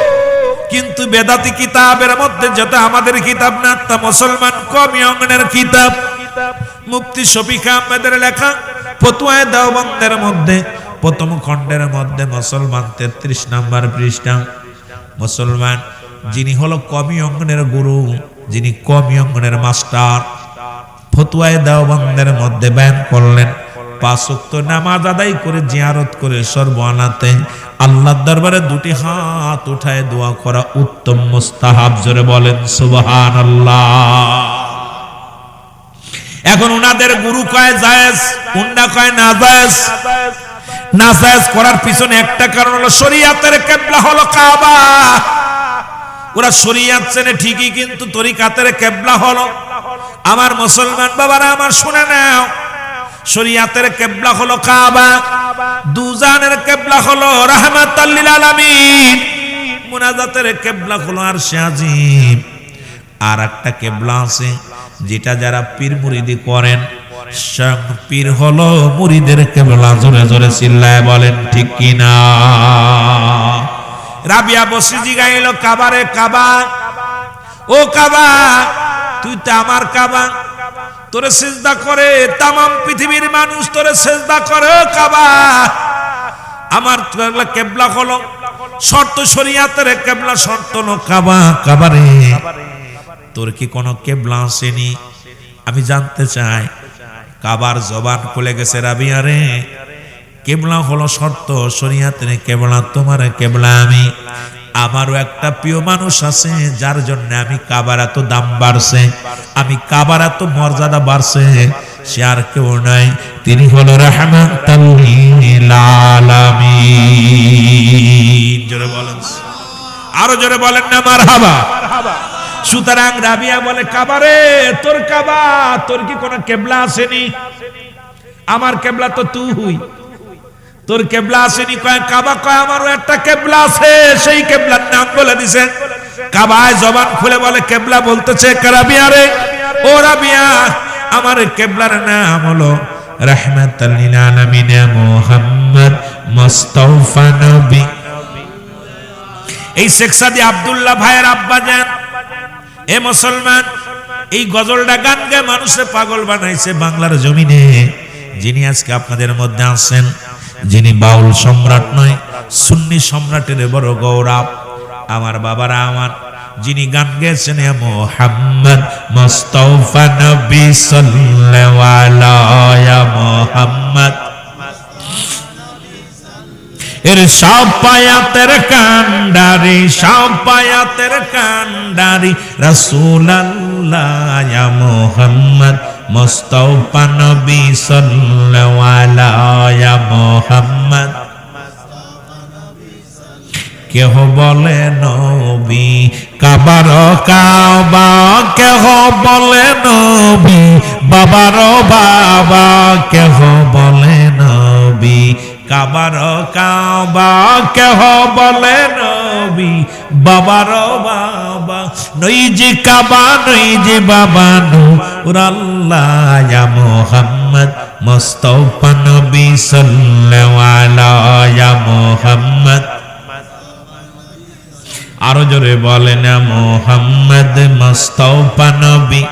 কিন্তু বেদাতি কিতাবের মধ্যে যেটা আমাদের কিতাব না, তা মুসলমান কওমি অঙ্গনের কিতাব। মুফতি শফিক আহমেদের লেখা ফতোয়ায়ে দেওবন্দের মধ্যে প্রথম খণ্ডের মধ্যে মুসলমান 33 নম্বর পৃষ্ঠা, মুসলমান যিনি হলো কওমি অঙ্গনের গুরু, যিনি কওমি অঙ্গনের মাস্টার, ফতোয়ায়ে দেওবন্দের মধ্যে বয়ান করলেন 5 ওয়াক্ত নামাজ আদায় করে জিয়ারত করে সর্বআনাতে আল্লাহর দরবারে দুটি হাত উঠায় দোয়া করা উত্তম মুস্তাহাব। জোরে বলেন সুবহানাল্লাহ। এখন উনাদের গুরু কয় জায়েজ, উন্না কয় না জায়েজ। না জায়েজ করার পিছনে একটা কারণ হলো শরীয়তের কিবলা হলো কাবা। ওরা শরীয়ত চেনে ঠিকই, কিন্তু তরিকাতের কিবলা হলো। আমার মুসলমান বাবারা আমার শুনে নাও, শরীয়তের কিবলা হলো কাবা, দুজানের কিবলা হলো রাহমাতাল লিল আলামিন, মুনাজাতের কিবলা হলো আরশে আজিম। আর একটা কিবলা আছে যেটা যারা পীর মুরিদি করেন, স্বয়ং পীর হলো মুরিদের কিবলা। জোরে জোরে চিল্লায় বলেন ঠিক কিনা। রাবিয়া বসরি গাইল কাবারে কাবা, ও কাবা তুই তো আমার কাবা, তোরে সিজদা করে তামাম পৃথিবীর মানুষ, তোরে সিজদা করে কাবা। আমার কিবলা হলো শর্ত, শরীয়তের কিবলা শর্ত হলো কাবা। কাবারে তোর কি কোনো কিবলা আসেনি? আমি জানতে চাই। কাবার জবান খুলে গেছে, রাবিয়া রে কিবলা হলো শর্ত, শরীয়তের কিবলা তোমার কিবলা আমি। আমারও একটা প্রিয় মানুষ আছে যার জন্য আমি কাবার এত দাম বাড়ছে, আমি কাবার এত মর্যাদা বাড়ছে, সে আর কেউ নাই, তিনি হলো রাহমাতাল লিল আলামিন। জোরে বলেন, আরো জোরে বলেন না মারহাবা। সুতরাং রাবিয়া বলে কাবারে তোর কাবা, তোর কি কোনো কিবলা আসেনি? আমার কিবলা তো তুই, তোর কিবলা আসেনি? কয় কাবা। কয় আমারও একটা কিবলা আছে, সেই কিবলার নাম বলে দিছে। কাবায় জবান খুলে বলে কিবলা বলতেছে রাবিয়া রে, ও রাবিয়া আমার কিবলার নাম হলো রাহমাতাল লিল আলামিন মুহাম্মদ মুস্তাফা নবী। এই শেখ সাদি আব্দুল্লাহ ভাইয়ের আব্বা যান। এ মুসলমান, এই গজলটা গান গায়ে মানুষে পাগল বানাইছে বাংলার জমিনে। যিনি আজকে আপনাদের মধ্যে আছেন, যিনি বাউল সম্রাট নয়, সুন্নি সম্রাটের বড় গৌরব, আমার বাবারা আমার, যিনি গান গেয়েছেন মুহাম্মদ মুস্তাফা নবী সাল্লাল্লাহু আলাইহি মুহাম্মদ, এর সাপায়াতের কান্ডারি, সাপায়াতের কান্ডারি রাসূলুল্লাহ ইয়া মুহাম্মদ মুস্তাফা নবী সাল্লাল্লাহু আলাইহি মুহাম্মদ। কেহ বলে নবী কাবার কাবা, কেহ বলে নবী বাবার বাবা, কেহ বলে নবী কাবার কাবা, কেহ বলে নবী বাবার বাবা। নইজি কাবা নইজি বাবা নূরুল্লাহ ইয়া মুহাম্মদ মুস্তাফা নবী সাল্লাল্লাহু আলাইহি মুহাম্মদ। আরো জোরে বলেন মুহাম্মদ মুস্তাফা নবী,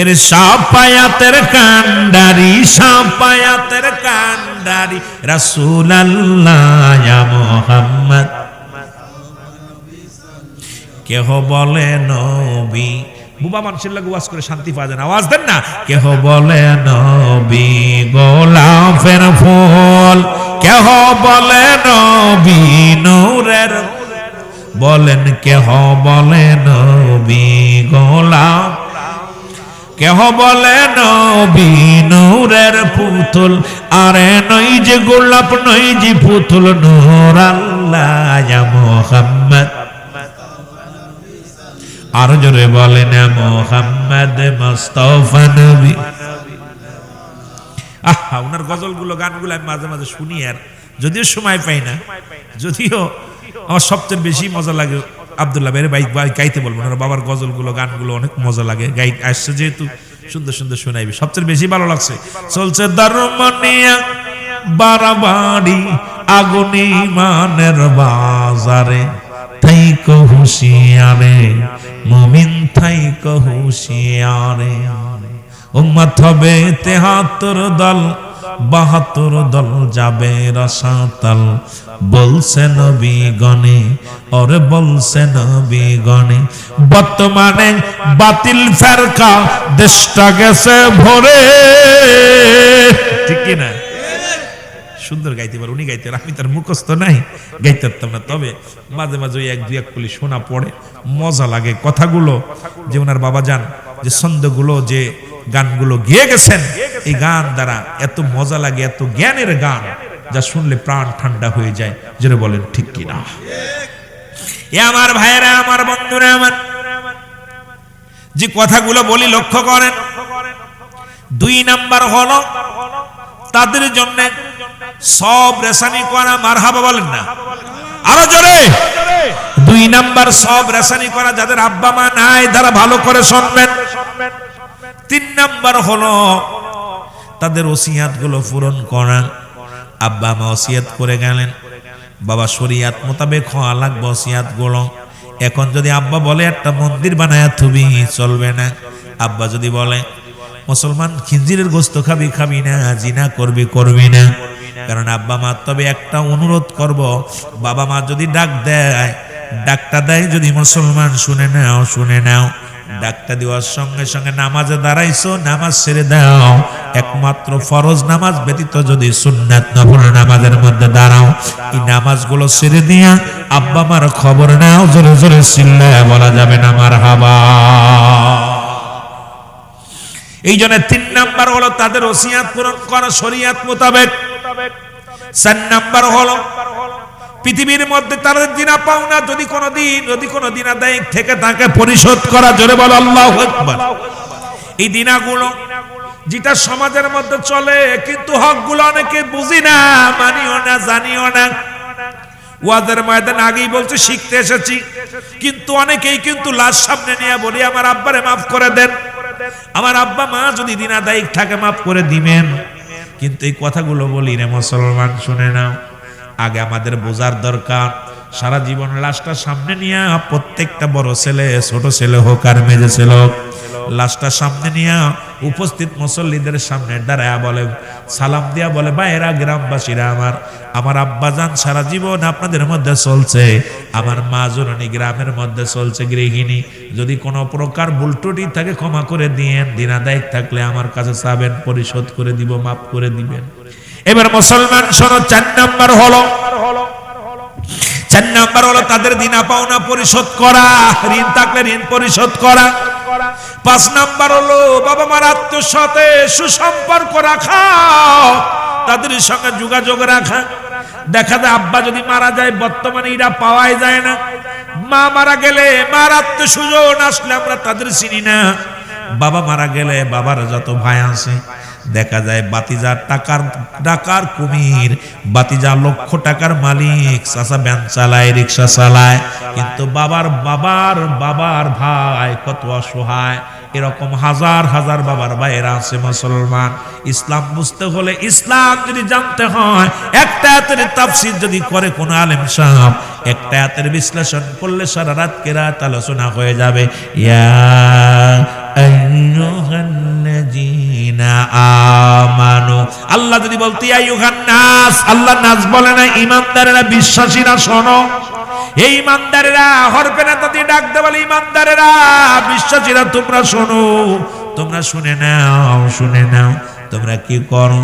এর সাপায়াতের কান্ডারি, সাপায়াতের কান্ডারি রাসূলুল্লাহ ইয়া মুহাম্মদ। কেহ বলে নবী, বুবা মানুষের লাগে ওয়াজ করে শান্তি পাওয়া যায় না, আওয়াজ দেন না। কেহ বলে নবী গোলাপের ফুল, কেহ বলে নবী নূরের, বলেন কেহ বলে নবী গোলাপ, কেহ বলে নবী নূরের পুতুল, আরে নই যে গোলাপ নই যে পুতুল, নূর আল্লাহ ইয়া মুহাম্মদ। আর জোরে বলেন মুহাম্মদ মুস্তাফা নবী। আহা, ওনার গজলগুলো গানগুলো আমি মাঝে মাঝে শুনি, আর যদিও সময় পাই না, যদিও আমার সবচেয়ে বেশি মজা লাগে আব্দুল্লাহ ভাইয়ের গাইতে বলবো না, বাবার গজলগুলো গানগুলো অনেক মজা লাগে। গাই আসছে যেহেতু সুন্দর সুন্দর শোনাইবি। সবচেয়ে বেশি ভালো লাগছে চলছে দারুমানিয়া বাড়াবাড়ি আগুনি মানের বাজারে, থাইকো হুঁশিয়ারে মুমিন থাইকো হুঁশিয়ারে। উম্মত হবে 73 দল 72 দল যাবে রসাতল, বলছে নবী গণে ওরে বলছে নবী গণে। বর্তমানে বাতিল ফেরকা দেশটা গেছে ভরে, ঠিক কি না? সুন্দর গাইতে পারে উনি, গাইতে আমি তার মুখস্থ নাই, গাইতে পারতাম না। তবে মাঝে মাঝে ওই এক দুই এক কলি শোনা পড়ে, মজা লাগে কথাগুলো। যে ওনার বাবা যান যে ছন্দগুলো যে গানগুলো গেয়ে গেছেন, এই গান দ্বারা এত মজা লাগে, এত জ্ঞানের গান যা শুনলে প্রাণ ঠান্ডা হয়ে যায়। যেন বলেন ঠিক কিনা? এ আমার ভাইয়েরা, আমার বন্ধুরা, আমার যে কথাগুলো বলি লক্ষ্য করেন। 2 নাম্বার হলো তাদের জন্য সব রেশানি করা, মারহাবা বলেন না আরো জোরে। 2 নাম্বার সব রেশানি করা, যাদের আব্বা মা নাই তারা ভালো করে শুনবেন। 3 নাম্বার হলো তাদের ওসিয়াত গুলো পূরণ করা। আব্বা মা ওসিয়াত করে গেলেন, বাবা শরিয়াত মোতাবেক হওয়া লাগবে ওসিয়াত গুলো। এখন যদি আব্বা বলে একটা মন্দির বানায় থুবি, চলবে না। আব্বা যদি বলে মুসলমান খিনজিরের গোস্ত খাবি, খাবি না, জিনা করবি, করবি না। কারণ আব্বা মা তবে একটা অনুরোধ করব, বাবা মা যদি ডাক দেয়, ডাকটা দেয় যদি মুসলমান শুনে নাও, শুনে নাও। ডাকটা দেওয়ার সঙ্গে সঙ্গে নামাজে দাঁড়াইছো, নামাজ ছেড়ে দাও। একমাত্র ফরজ নামাজ ব্যতীত যদি সুন্নাত নফল নামাজের মধ্যে দাঁড়াও, এই নামাজগুলো ছেড়ে দিয়া আব্বা মার খবর নাও। জোরে জোরে চিল্লায়া বলা যাবে না মারহাবা। এই জন্য 3 নাম্বার হলো তাদের ওসিয়াত পূরণ করা শরিয়াত মোতাবেক। 4 নাম্বার হলো পৃথিবীর মধ্যে তাদের দিনা পাওনা যদি কোনোদিন আদায় থেকে তাকে পরিশোধ করা। জোরে বলো আল্লাহু আকবার। এই দিনাগুলো যেটা সমাজের মধ্যে চলে, কিন্তু হকগুলো অনেকে বুঝি না, মানিও না, জানিও না। ওয়াজের ময়দান আগেই বলছে শিখতে এসেছি, কিন্তু অনেকেই কিন্তু লাশ সামনে নিয়ে বলি আমার আব্বারে মাফ করে দেন, আমার আব্বা মা যদি দিন আদায়িক থাকে মাফ করে দিবেন। কিন্তু এই কথাগুলো বলি রে মুসলমান, শুনে নাও। আগে আমাদের বোঝার দরকার, সারা জীবন লাশটা সামনে নিয়ে প্রত্যেকটা বড় ছেলে, ছোট ছেলে হোক আর মেজে ছেলে হোক, লাশটা সামনে নিয়ে উপস্থিত মুসল্লিদের সামনে দাঁড়ায় বলে, সালাম দিয়া বলে, ভাইয়েরা গ্রামবাসীরা, আমার আব্বাজান সারা জীবন আপনাদের মধ্যে চলছে, আমার মা জননী গ্রামের মধ্যে চলছে গৃহিণী। যদি কোনো প্রকার ভুল ত্রুটি থাকে ক্ষমা করে দিয়েন, দিনাদায়ক থাকলে আমার কাছে চাবেন, পরিশোধ করে দিব, মাফ করে দিবেন। এবার মুসলমান শোনো, 4 নাম্বার হলো তাদের দিনা পাওনা পরিশোধ করা, ঋণ থাকলে ঋণ পরিশোধ করা। 5 নাম্বার হলো বাবা মার আত্মীয়র সাথে সুসম্পর্ক রাখা, তাদের সঙ্গে যোগাযোগ রাখা। দেখা যায় আব্বা যদি মারা যায়, বর্তমানে এরা পাওয়াই যায় না। মা মারা গেলে মার আত্মীয় স্বজন আসলে আমরা তাদের চিনি না। বাবা মারা গেলে বাবার যত ভাই আছে, দেখা যায় বাতিজা টাকার কুমির, বাতিজা লক্ষ টাকার মালিক, চাচা ভ্যান চালায়, রিক্সা চালায়, কিন্তু বাবার ভাই কত অসহায়। এরকম হাজার হাজার বাবার ভাইয়েরা আছে মুসলমান। ইসলাম বুঝতে হলে, ইসলাম যদি জানতে হয়, একটা আয়াতের তাফসীর যদি করে কোন আলেম সাহেব, একটা আয়াতের বিশ্লেষণ করলে সারা রাত আলোচনা হয়ে যাবে। ইয়া আইয়ুহাল্লাযীনা আমানু, আল্লাহ যদি বলতে আইয়ুহান নাস, আল্লাহ নাস বলে না, ঈমানদারেরা, বিশ্বাসীরা শোনো। এই ঈমানদারেরা হরফে না তাদের ডাকতে বলে, ঈমানদারেরা, বিশ্বাসীরা তোমরা শোনো, তোমরা শুনে নাও, শুনে নাও। তোমরা কি করো?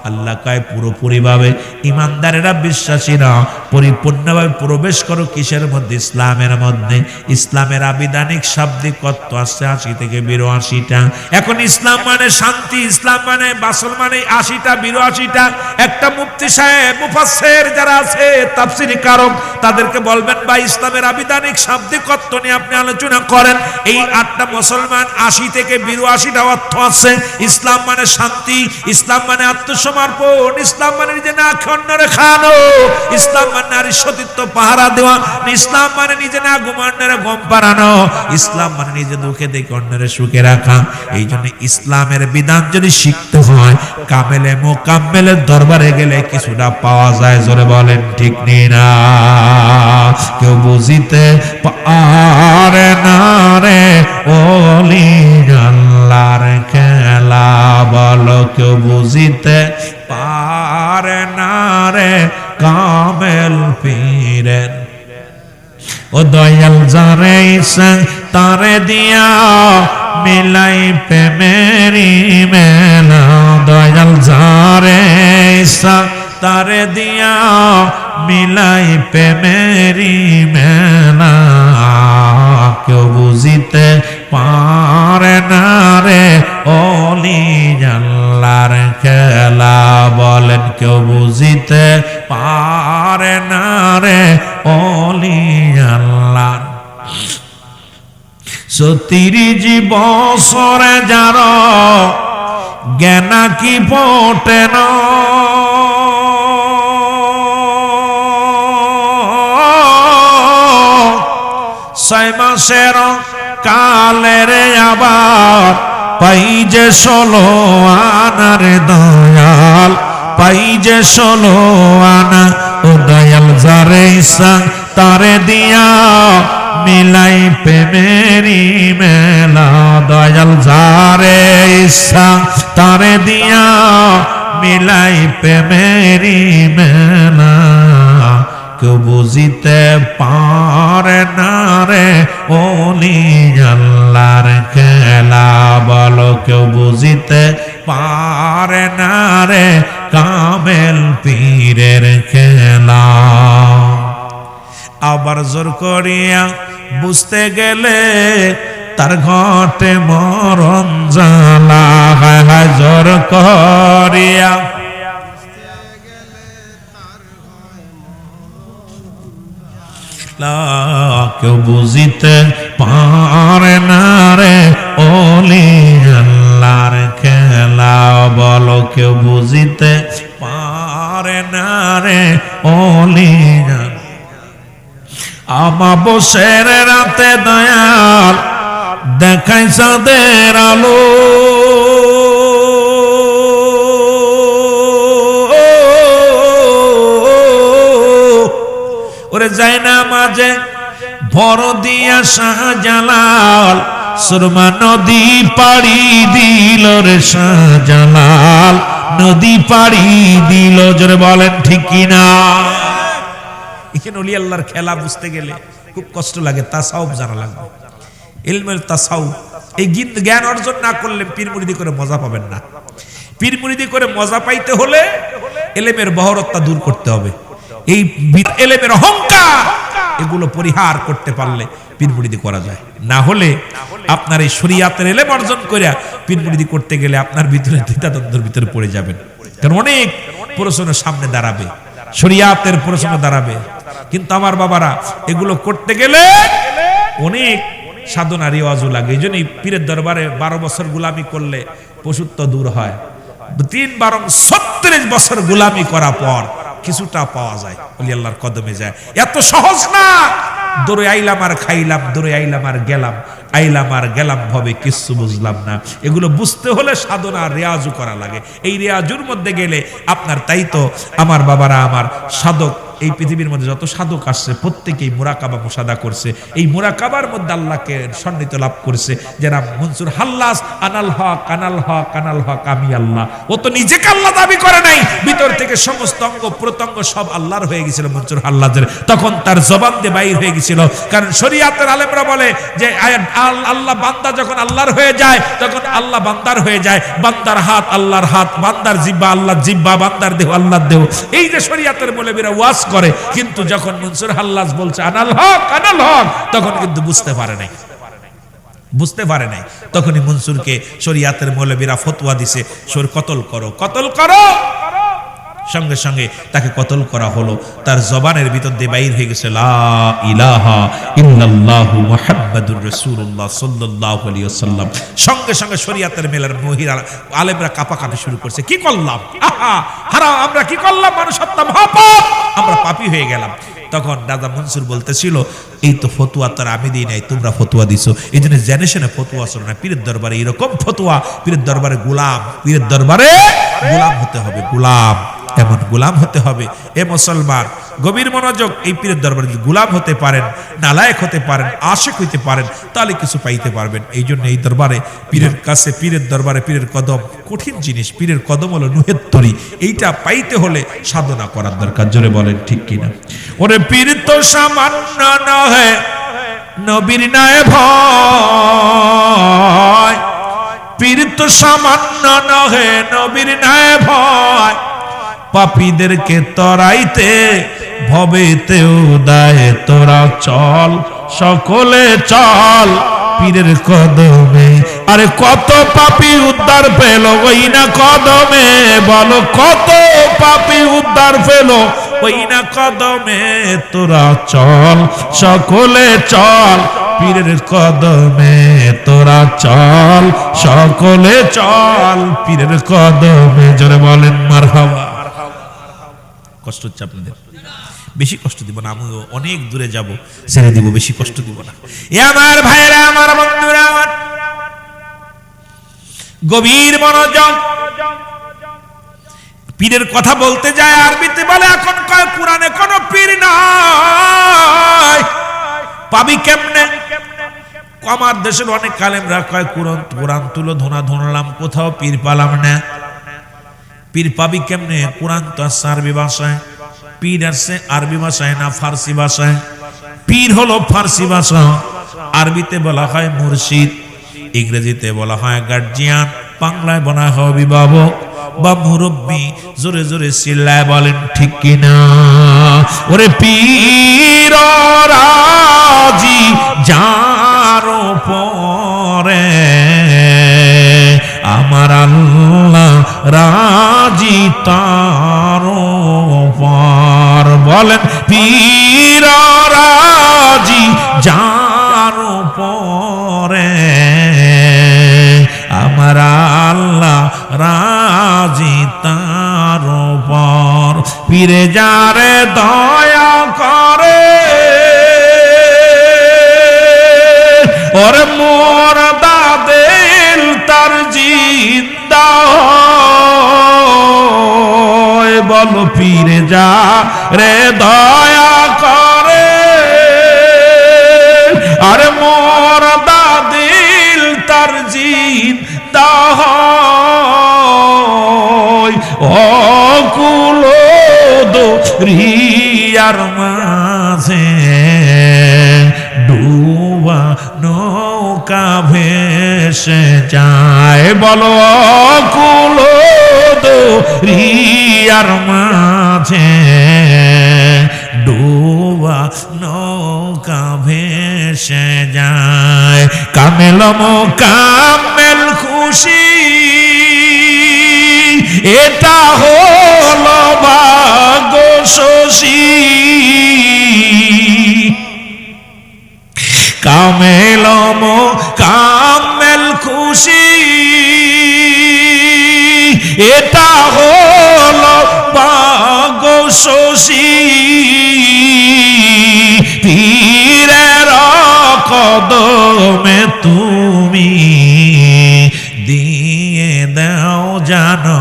আল্লাহ কয় পুরোপুরি ভাবে ঈমানদারেরা, বিশ্বাসীরা পরিপূর্ণভাবে প্রবেশ করো কিসের মধ্যে? ইসলামের মধ্যে। ইসলামের আবিধানিক শাব্দিক অর্থ আছে 80 থেকে 82টা। এখন ইসলাম মানে শান্তি, ইসলাম মানে বাসল মানে 80টা 82টা। একটা মুফতি সাহেব, মুফাসসির যারা আছে, তাফসীর কারক, তাদেরকে বলবেন ভাই ইসলামের আবিধানিক শাব্দিক অর্থ নিয়ে আপনি আলোচনা করেন। এই 8টা মুসলমান 80 থেকে 82টা অর্থ আছে। ইসলাম মানে শান্তি, ইসলাম মানে মানে আত্মসমর্পণ, ইসলাম মানে নিজে না খেয়ে অন্যরে খাওয়ানো, ইসলাম মানে নারীর সতীত্ব পাহারা দেওয়া, ইসলাম মানে নিজে না ঘুম অন্যরে ঘুম পাড়ানো, ইসলাম মানে নিজে দুঃখে দেখে অন্যরে সুখে রাখা। এই জন্য ইসলামের বিধান যদি শিখতে হয়, কামেলে মোকাম্মেলের দরবারে গেলে কিছুটা পাওয়া যায়। জোরে বলেন ঠিক না? কেউ বুঝিতে পারে না রে ওলি আল্লাহর খেলা, বলো কেউ বুঝিতে পারে না রে কামেল পীরের। ও দয়াল যারে ইচ্ছা তারে দিয়া মিলাই প্রেমেরি মেলা, দয়াল যারে ইচ্ছা তারে দিয়া মিলাই প্রেমেরি মেলা, কেউ বুঝিতে পারে না রে ওলি আল্লাহর খেলা, বলেন কেউ বুঝিতে পারে না রে ওলি আল্লাহর। 30 বছরে যার জ্ঞান কি পটে না, 6 মাসের কালের আবার পাই যে 16 আনার দয়াল, পাই যে 16 আনা। ও দয়াল যারে ইচ্ছা তারে দিয়া মিলাই প্রেমেরি মেলা, দয়াল যারে ইচ্ছা তারে দিয়া মিলাই প্রেমেরি মেলা, কেউ বুঝিতে পারে না রে ওলি আল্লাহর খেলা, বলো কেউ বুঝিতে পারে না রে কামেল পীরের খেলা। আবার জোর করিয়া বুঝতে গেলে তার ঘটে মরণ জ্বালা, হায় হায় জোর করিয়া কেউ বুঝিতে পারে না রে ওলি আল্লাহর খেলা, বলো কেউ বুঝিতে পারে না রে ওলি। আমাবস্যার রাতে দয়াল দেখাই চাঁদের আলো, ওরে যায় না মাঝে ভর দিয়া শাহজালাল, সুরমা নদী পাড়ি দিল রে শাহজালাল, নদী পাড়ি দিল। জোরে বলেন ঠিক কিনা? এখানে ওলি আল্লাহর খেলা বুঝতে গেলে খুব কষ্ট লাগে, তাসাউফ জানা লাগবে, ইলমুল তাসাউফ। এই জ্ঞান অর্জন না করলে পীর মুরিদি করে মজা পাবেন না। পীর মুরিদি করে মজা পাইতে হলে ইলমের বহরতটা দূর করতে হবে। এই ইলমের অহংকার এগুলো পরিহার করতে পারলে পীর মুরিদি করা যায়। না হলে আপনার এই শরিয়াতের ইলম অর্জন করে পীর মুরিদি করতে গেলে আপনার ভিতরে দ্বিধাদ্বন্দ্বের ভিতরে পড়ে যাবেন। কারণ অনেক প্রশ্নের সামনে দাঁড়াবে, শরিয়াতের প্রশ্ন দাঁড়াবে। কিন্তু আমার বাবারা এগুলো করতে গেলে অনেক সাধনা রেওয়াজও লাগে। এই জন্যই পীরের দরবারে 12 বছর গোলামি করলে পশুত্ব দূর হয়। 36 বছর গোলামি করার পর কিছুটা পাওয়া যায়, ওলি আল্লাহর কদমে যায়। এত সহজ না। দৌড়ে আইলাম আর খাইলাম, দৌড়ে আইলাম আর গেলাম, আইলাম আর গেলাম ভাবে কিছু বুঝলাম না। এগুলো বুঝতে হলে সাধনা রেয়াজও করা লাগে। এই রেয়াজুর মধ্যে গেলে আপনার, তাই তো আমার বাবারা, আমার সাধক, এই পৃথিবীর মধ্যে যত সাধক আসছে প্রত্যেকেই মুরাকাবা মুশাদা করছে। এই মুরাকাবার মধ্যে আল্লাহকে সন্নিহিত লাভ করছে। যারা মনসুর হাল্লাস, আনাল হক আনাল হক আনাল হক, আমি আল্লাহ। ও তো নিজেকে আল্লাহ দাবি করে নাই, ভিতর থেকে সমস্ত অঙ্গ প্রত্যঙ্গ সব আল্লাহর হয়ে গেছিল মনসুর হাল্লাসের। তখন তার জবান দিয়ে বাইর হয়ে গেছিল। কারণ শরীয়তের আলেমরা বলে যে আল্লাহ, বান্দা যখন আল্লাহর হয়ে যায় তখন আল্লাহ বান্দার হয়ে যায়। বান্দার হাত আল্লাহর হাত, বান্দার জিহ্বা আল্লাহর জিহ্বা, বান্দার দেহ আল্লাহর দেহ। এই যে শরীয়তের মৌলবীরা ওয়াজ করে, কিন্তু যখন মনসুর হাল্লাস বলছে আনাল হক আনাল হক, তখন কিন্তু বুঝতে পারে নাই, বুঝতে পারে নাই। তখনই মনসুরকে শরীয়তের মৌলবীরা ফতোয়া দিছে, কতল করো, কতল করো। সঙ্গে সঙ্গে তাকে কতল করা হলো। তার জবানের ভিতর দিয়ে বাইর হয়ে গেছে লা ইলাহা ইল্লাল্লাহু মুহাম্মাদুর রাসূলুল্লাহ সাল্লাল্লাহু আলাইহি ওয়াসাল্লাম। সঙ্গে সঙ্গে শরীয়তের মেলার মহিলা আলেমরা কাঁপাকাঁপি শুরু করছে, কি করলাম, আহা হারাম, আমরা কি করলাম, মানুষ হত্যা মহাপাপ, আমরা পাপী হয়ে গেলাম। তখন রাজা মনসুর বলতেছিল, এই তো ফতুয়া তো আমি দিই নাই, তোমরা ফতুয়া দিছো, এই জন্য জেনে শুনে ফতুয়া চলো না। পীরের দরবারে এরকম ফতুয়া, পীরের দরবারে গোলাম, পীরের দরবারে গোলাম হতে হবে, গোলাম, এমন গোলাম হতে হবে। এ মুসলমান গভীর মনোযোগ, এই পীরের দরবারে যদি গোলাম হতে পারেন, নালায়েক হতে পারেন, আশিক হইতে পারেন, তাহলে কিছু পাইতে পারবেন। এই জন্য এই দরবারে পীরের কাছে, পীরের দরবারে পীরের কদম কঠিন জিনিস, পীরের কদম হলো নুহের তরি, এইটা পাইতে হলে সাধনা করার দরকার। জোরে বলেন ঠিক কিনা? ওরে পীর তো সামান্য নহে, নবীর নয় ভয়, পীর তো সামান্য নহে, নবীর নয় ভয়, পাপীদেরকে তরাইতে ভবেতেও দায় তোরা চল, সকলে চল পীরের কদমে। আরে কত পাপী উদ্ধার পেল ওই না কদমে, বলো কত পাপী উদ্ধার পেল ওই না কদমে। তোরা চল সকলে চল পীরের কদমে, তোরা চল সকলে চল পীরের কদমে। জোরে বলেন মারহাবা। কষ্ট হচ্ছে আপনাদের? বেশি কষ্ট দিব না, আমিও অনেক দূরে যাব, ছেড়ে দিব, বেশি কষ্ট দিব না। এ আমার ভাইরা, আমার বন্ধুরা, আমার গভীর মনোযোগ। পীরের কথা বলতে যায় আরবিতে বলে, এখন কয় কোরআনে কোন পীর নাই, পাবি কেমনে? আমার দেশের অনেক আলেমরা কয় কোরআন তুলো ধোনা ধরলাম, কোথাও পীর পালাম না। পীর পাবি কেমনে? কোরআন তো আছে আরবি ভাষায়, পীর আছে আরবি ভাষায় না ফার্সি ভাষায়। পীর হলো ফার্সি ভাষা, আরবিতে বলা হয় মুর্শিদ, ইংরেজিতে বলা হয় গার্জিয়ান, বাংলায় বলা হয় অভিভাবক বা মুরব্বী। জোরে জোরে চিল্লায় বলেন ঠিক কিনা? ওরে পীর রাজি যার পরে, আমার আল্লাহ রাজি তার পর। বলেন পীর রাজি যার পরে, আমার আল্লাহ রাজি তার পর। পীরে যারে দয়া করে, ওরে মোর দাদেল তার জিন্দা হয়। বলো পীরে যা রে দয়া করে, আরে মোর দাদিল তার জিন্দা হয়। অকুল দরিয়ার মাঝে ডুবা নৌকা ভেসে যায়। বলো অকুল দরিয়ার মাঝে ডুবা নৌকা ভেসে যায়। কামেল মোকামেল খুশি, এটা হলো ভাগ্য শশী। কামেল মোকামেল খুশি, এটা হলো ভাগ্য শশী। পীরের কদমে তুমি দিয়ে দাও জানো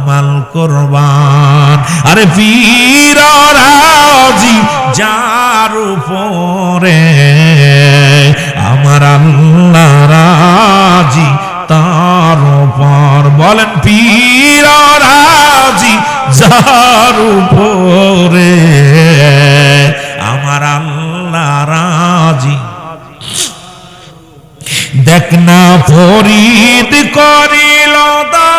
মাল কুরবান। আরে পীর রাজি যার উপরে, আমার আল্লাহ রাজি তার উপর। বলেন পীর রাজি যার উপরে, আমার আল্লাহ রাজি। দেখ না ফরিদ করিল দান,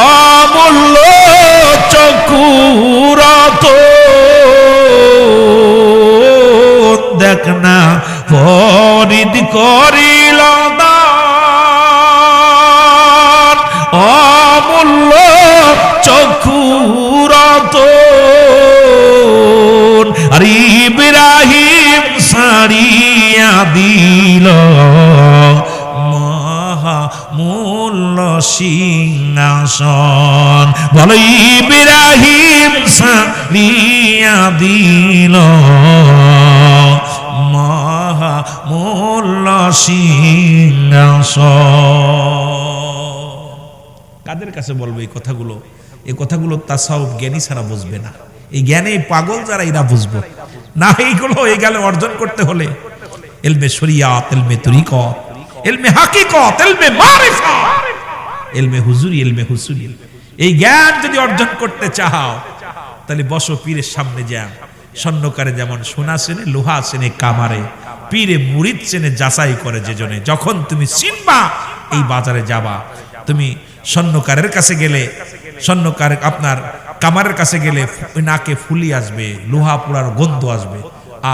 অমূল্য চকুরত। দেখ না ফরিদ করিল দান, মহামূল্য সিংহাসন। বলো ইব্রাহিম সালিয়া দিল মহামূল্য সিংহাসন। কাদের কাছে বলবো এই কথাগুলো? এই কথাগুলো তাসাউফ জ্ঞানী ছাড়া বুঝবে না। এই জ্ঞানে পাগল যারা এরা বুঝবো না। এইগুলো এই গেলে অর্জন করতে হলে ইলমে শরিয়াত, ইলমে তরিকত, ইলমে হাকিকত, ইলমে মারিফা, ইলমে হুজুরি, ইলমে হুসুলি, এই জ্ঞান যদি অর্জন করতে চাও তাহলে বসো পীরের সামনে যাও। স্বর্ণকারে যেমন সোনা চেনে, লোহা চেনে কামারে, পীরে মুরিদ চেনে যাচাই করে যে জনে। যখন তুমি চিনবা এই বাজারে যাবা, তুমি স্বর্ণকারের কাছে গেলে, স্বর্ণকার আপনার কামারের কাছে গেলে নাকে ফুলি আসবে, লোহা পোড়ার গন্ধ আসবে।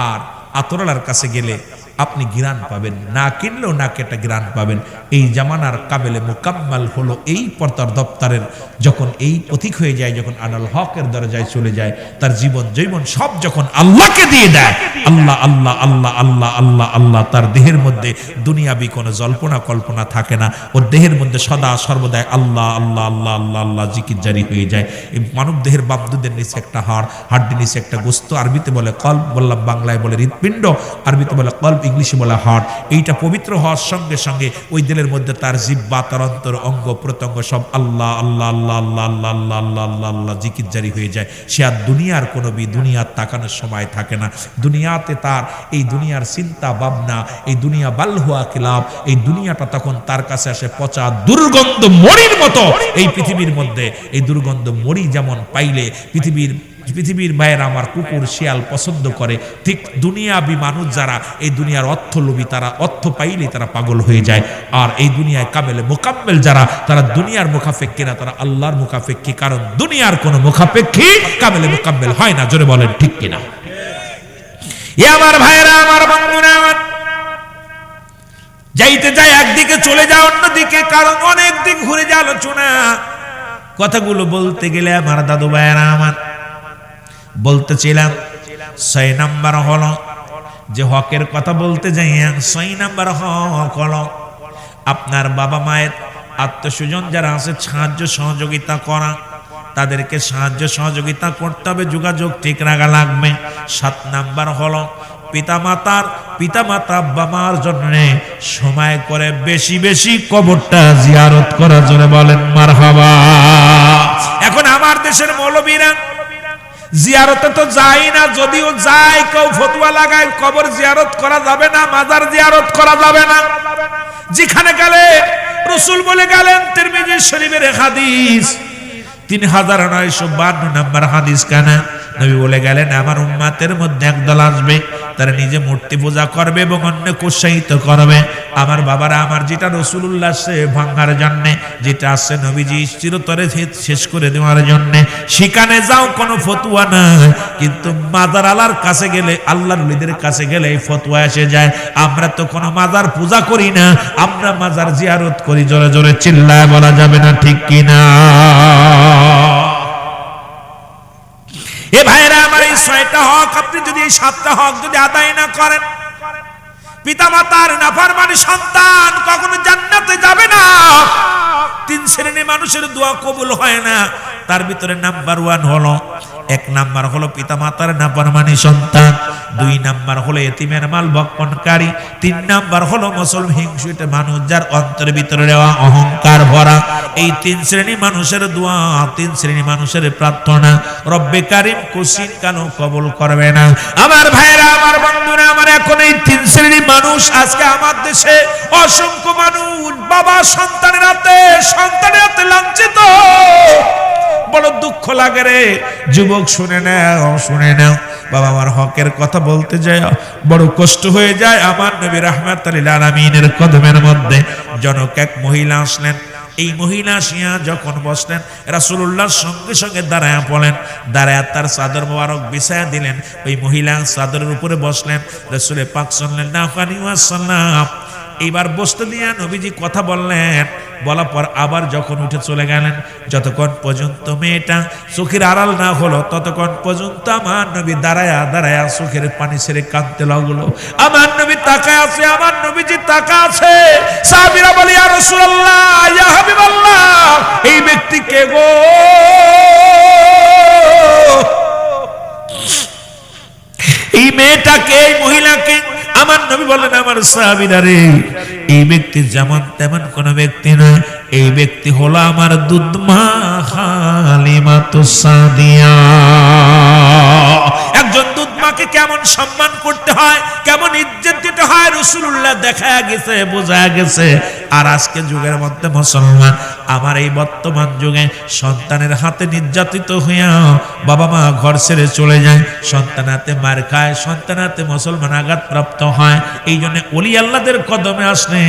আর আতরালার কাছে গেলে আপনি ঘ্রাণ পাবেন, না কিনলেও নাকে একটা ঘ্রাণ পাবেন। এই জামানার কাবেলে মোকাম্মাল হলো এই পর্দার দপ্তরের যখন এই পথিক হয়ে যায়, যখন আনাল হকের দরজায় চলে যায়, তার জীবন জৈবন সব যখন আল্লাহকে দিয়ে দেয়, আল্লাহ আল্লাহ আল্লাহ আল্লাহ আল্লাহ আল্লাহ, তার দেহের মধ্যে দুনিয়াবি কোনো জল্পনা কল্পনা থাকে না। ওর দেহের মধ্যে সদা সর্বদাই আল্লাহ আল্লাহ আল্লাহ আল্লাহ আল্লাহ জিকির জারি হয়ে যায়। এই মানব দেহের বামদুদের নিচে একটা হাড়, হাড্ডির নিচে একটা গোস্ত, আরবিতে বলে কলব, বললাম বাংলায় বলে হৃৎপিণ্ড, আরবিতে বলে কলব, ইংলিশে বলে হার্ট। এইটা পবিত্র হওয়ার সঙ্গে সঙ্গে ওই দিলের মধ্যে তার জিহ্বা, তার অন্তর, অঙ্গ প্রত্যঙ্গ সব আল্লাহ আল্লাহ আল্লাহ আল্লাহ আল্লাহ আল্লাহ আল্লাহ আল্লাহ আল্লাহ জিকির জারি হয়ে যায়। সে আর দুনিয়ার কোনো দুনিয়ার তাকানোর সময় থাকে না। দুনিয়াতে তার এই দুনিয়ার চিন্তা ভাবনা, এই দুনিয়া বালহুয়া কিলাব, এই দুনিয়াটা তখন তার কাছে আসে পচা দুর্গন্ধ মরির মতো। এই পৃথিবীর মধ্যে এই দুর্গন্ধ মরি যেমন পাইলে পৃথিবীর ভাইয়েরা আমার কুকুর শিয়াল পছন্দ করে, ঠিক দুনিয়াবি মানুষ যারা এই দুনিয়ার অর্থলোভী, তারা অর্থ পাইলে তারা পাগল হয়ে যায়। আর এই দুনিয়ায় কামেলে মোকাম্মেল যারা, তারা দুনিয়ার মুখাপেক্ষী না, তারা আল্লাহর মুখাপেক্ষী। কারণ দুনিয়ার কোন মুখাপেক্ষী কামেলে মোকাম্মেল হয় না। জোরে বলেন ঠিক কিনা? এ আমার ভাইয়েরা, আমার বন্ধুরা, আমার যাইতে যাই একদিকে চলে যাও অন্যদিকে, কারণ অনেক দিক ঘুরে যায় আলোচনা। কথাগুলো বলতে গেলে আমার দাদু ভাইয়েরা আমার বলতেছিলাম 6 নাম্বার হলো যে হকের কথা বলতে যাই, 6 নাম্বার হক হলো আপনার বাবা মায়ের আত্মস্বজন যারা আছে সাহায্য সহযোগিতা করা, তাদেরকে সাহায্য সহযোগিতা করতে হবে, যোগাযোগ ঠিক রাখা লাগবে। 7 নাম্বার হলো পিতামাতা আব্বা মার জন্য সময় করে বেশি বেশি কবরটা জিয়ারত করা। জোরে বলেন মারহাবা। এখন আমার দেশের মৌলবীরা জিয়ারতে তো যায় না, যদিও যায় কেউ ফতোয়া লাগায় কবর জিয়ারত করা যাবে না, মাজার জিয়ারত করা যাবে না। যেখানে গেলে রাসূল বলে গেলেন, তিরমিজি শরীফের হাদিস 3952 নম্বর হাদিস কানা, নবী বলে গেলেন আমার উম্মতের মধ্যে একদল আসবে, তারা নিজে মূর্তি পূজা করবে এবং অন্যকে উৎসাহিত করবে। আমার বাবারা আমার, যেটা রাসূলুল্লাহ সে ভাঙার জন্য, যেটা আছে নবীজি চিরতরে শেষ করে দেওয়ার জন্য, সেখানে যাও কোনো ফতোয়া নাই। কিন্তু মাজার আলার কাছে গেলে, আল্লাহর ওলিদের কাছে গেলে এই ফতোয়া এসে যায়। আমরা তো কোনো মাজার পূজা করি না, আমরা মাজার জিয়ারত করি। জোরে জোরে চিল্লায় বলা যাবে না ঠিক কিনা? এ ভাইরা আমার, এই 6টা হক আপনি যদি, এই 7টা হক যদি আদায় না করেন, পিতামাতার নাফরমানি সন্তান কখনো জান্নাতে যাবে না। 3 শ্রেণীর মানুষের দোয়া কবুল হয় না। তার ভিতরে নাম্বার 1 হলো, 1 নাম্বার হলো পিতামাতার নাফরমানি সন্তান, 2 নাম্বার হলো এতিমের মাল ভক্ষণকারী, 3 নাম্বার হলো মুসলমান হিংসুটে মানুষ যার অন্তরের ভিতরে দেওয়া অহংকার ভরা। এই 3 শ্রেণী মানুষের দোয়া, 3 শ্রেণী মানুষের প্রার্থনা রব্বে কারীম কুসিন কেন কবুল করবে না? আমার ভাইরা, আমার বন্ধুরা আমার, এখন এই 3 শ্রেণী মানুষ আজকে আমার দেশে অসংখ্য মানুষ বাবা সন্তানের হাতে লাঞ্ছিত। বড় দুঃখ লাগে রে যুবক, শুনে নাও বাবা, আমার হকের কথা বলতে যায় বড় কষ্ট হয়ে যায়। আমার নবী রাহমাতুল লিল আলামিনের কদমের মধ্যে জনক এক মহিলা আসলেন। এই মহিলা আসিয়া যখন বসলেন, রাসূলুল্লাহর সঙ্গে সঙ্গে দাঁড়ায়া পড়লেন, দাঁড়ায়া তার চাদর মোবারক বিছায়া দিলেন। ওই মহিলা চাদরের উপরে বসলেন। রাসূল পাক সাল্লাল্লাহু আলাইহি ওয়াসাল্লাম এইবার বসতে দিয়ে নবীজি কথা বললেন, বলার পর আবার যখন উঠে চলে গেলেন, যতক্ষণ পর্যন্ত মেয়েটা চোখের আড়াল না হলো ততক্ষণ পর্যন্ত আমার নবী দাঁড়ায়া চোখের পানি ছেড়ে কাঁদতে লাগলো। আমার নবী তাকায় আছে, আমার নবীজি তাকা আছে। সাহাবীরা বলে ইয়া রাসূলুল্লাহ বলেন আমার সাহাবীরা রে, এই ব্যক্তি যেমন তেমন কোন ব্যক্তি নয়, এই ব্যক্তি হলো আমার দুধমা হালিমাতুস সাদিয়া। একজন দুধমাকে কেমন সম্মান করতে হয়, কেমন ইজ্জত দিতে হয় রাসূলুল্লাহ দেখা গেছে, বোঝা গেছে। আর আজকে যুগের মধ্যে মুসলমান, আমার এই বর্তমান যুগে সন্তানের হাতে নির্যাতিত হইয়া বাবা মা ঘর ছেড়ে চলে যায়, সন্তান হাতে মার খায়, সন্তান হাতে মুসলমান আঘাতপ্রাপ্ত হয়। এই জন্য ওলি আল্লাহদের কদমে আসলে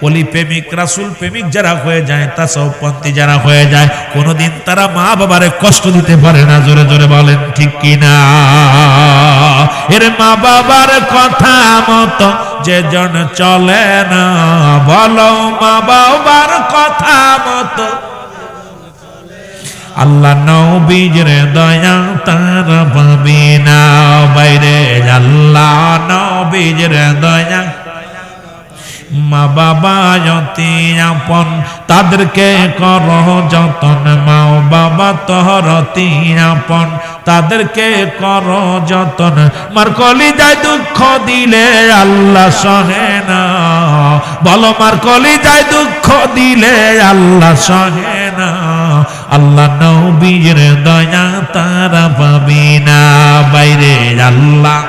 ওলি প্রেমিক রাসূল প্রেমিক যারা হয়ে যায়, তাসাউফপন্থী যারা হয়ে যায়, কোনোদিন তারা মা বাবারে কষ্ট দিতে পারে না। জোরে জোরে বলেন ঠিক কিনা? এর মা বাবার কথা মতো যে জন চলে না, বলো মা বাবার কথা মতো আল্লাহ নবীর দয়া তারা পাবে না। বাইরে আল্লাহ নবীর দয়া, মা বাবা যতি আপন তাদেরকে কর যতন, মা বাবা তোর অতি আপন তাদেরকে কর যতন। মার কলিজায় দুঃখ দিলে আল্লাহ সহে না, বলো মার কলিজায় দুঃখ দিলে আল্লাহ সহে না। আল্লাহ নবীর দয়া তারা পাবে না। বাইরে আল্লাহ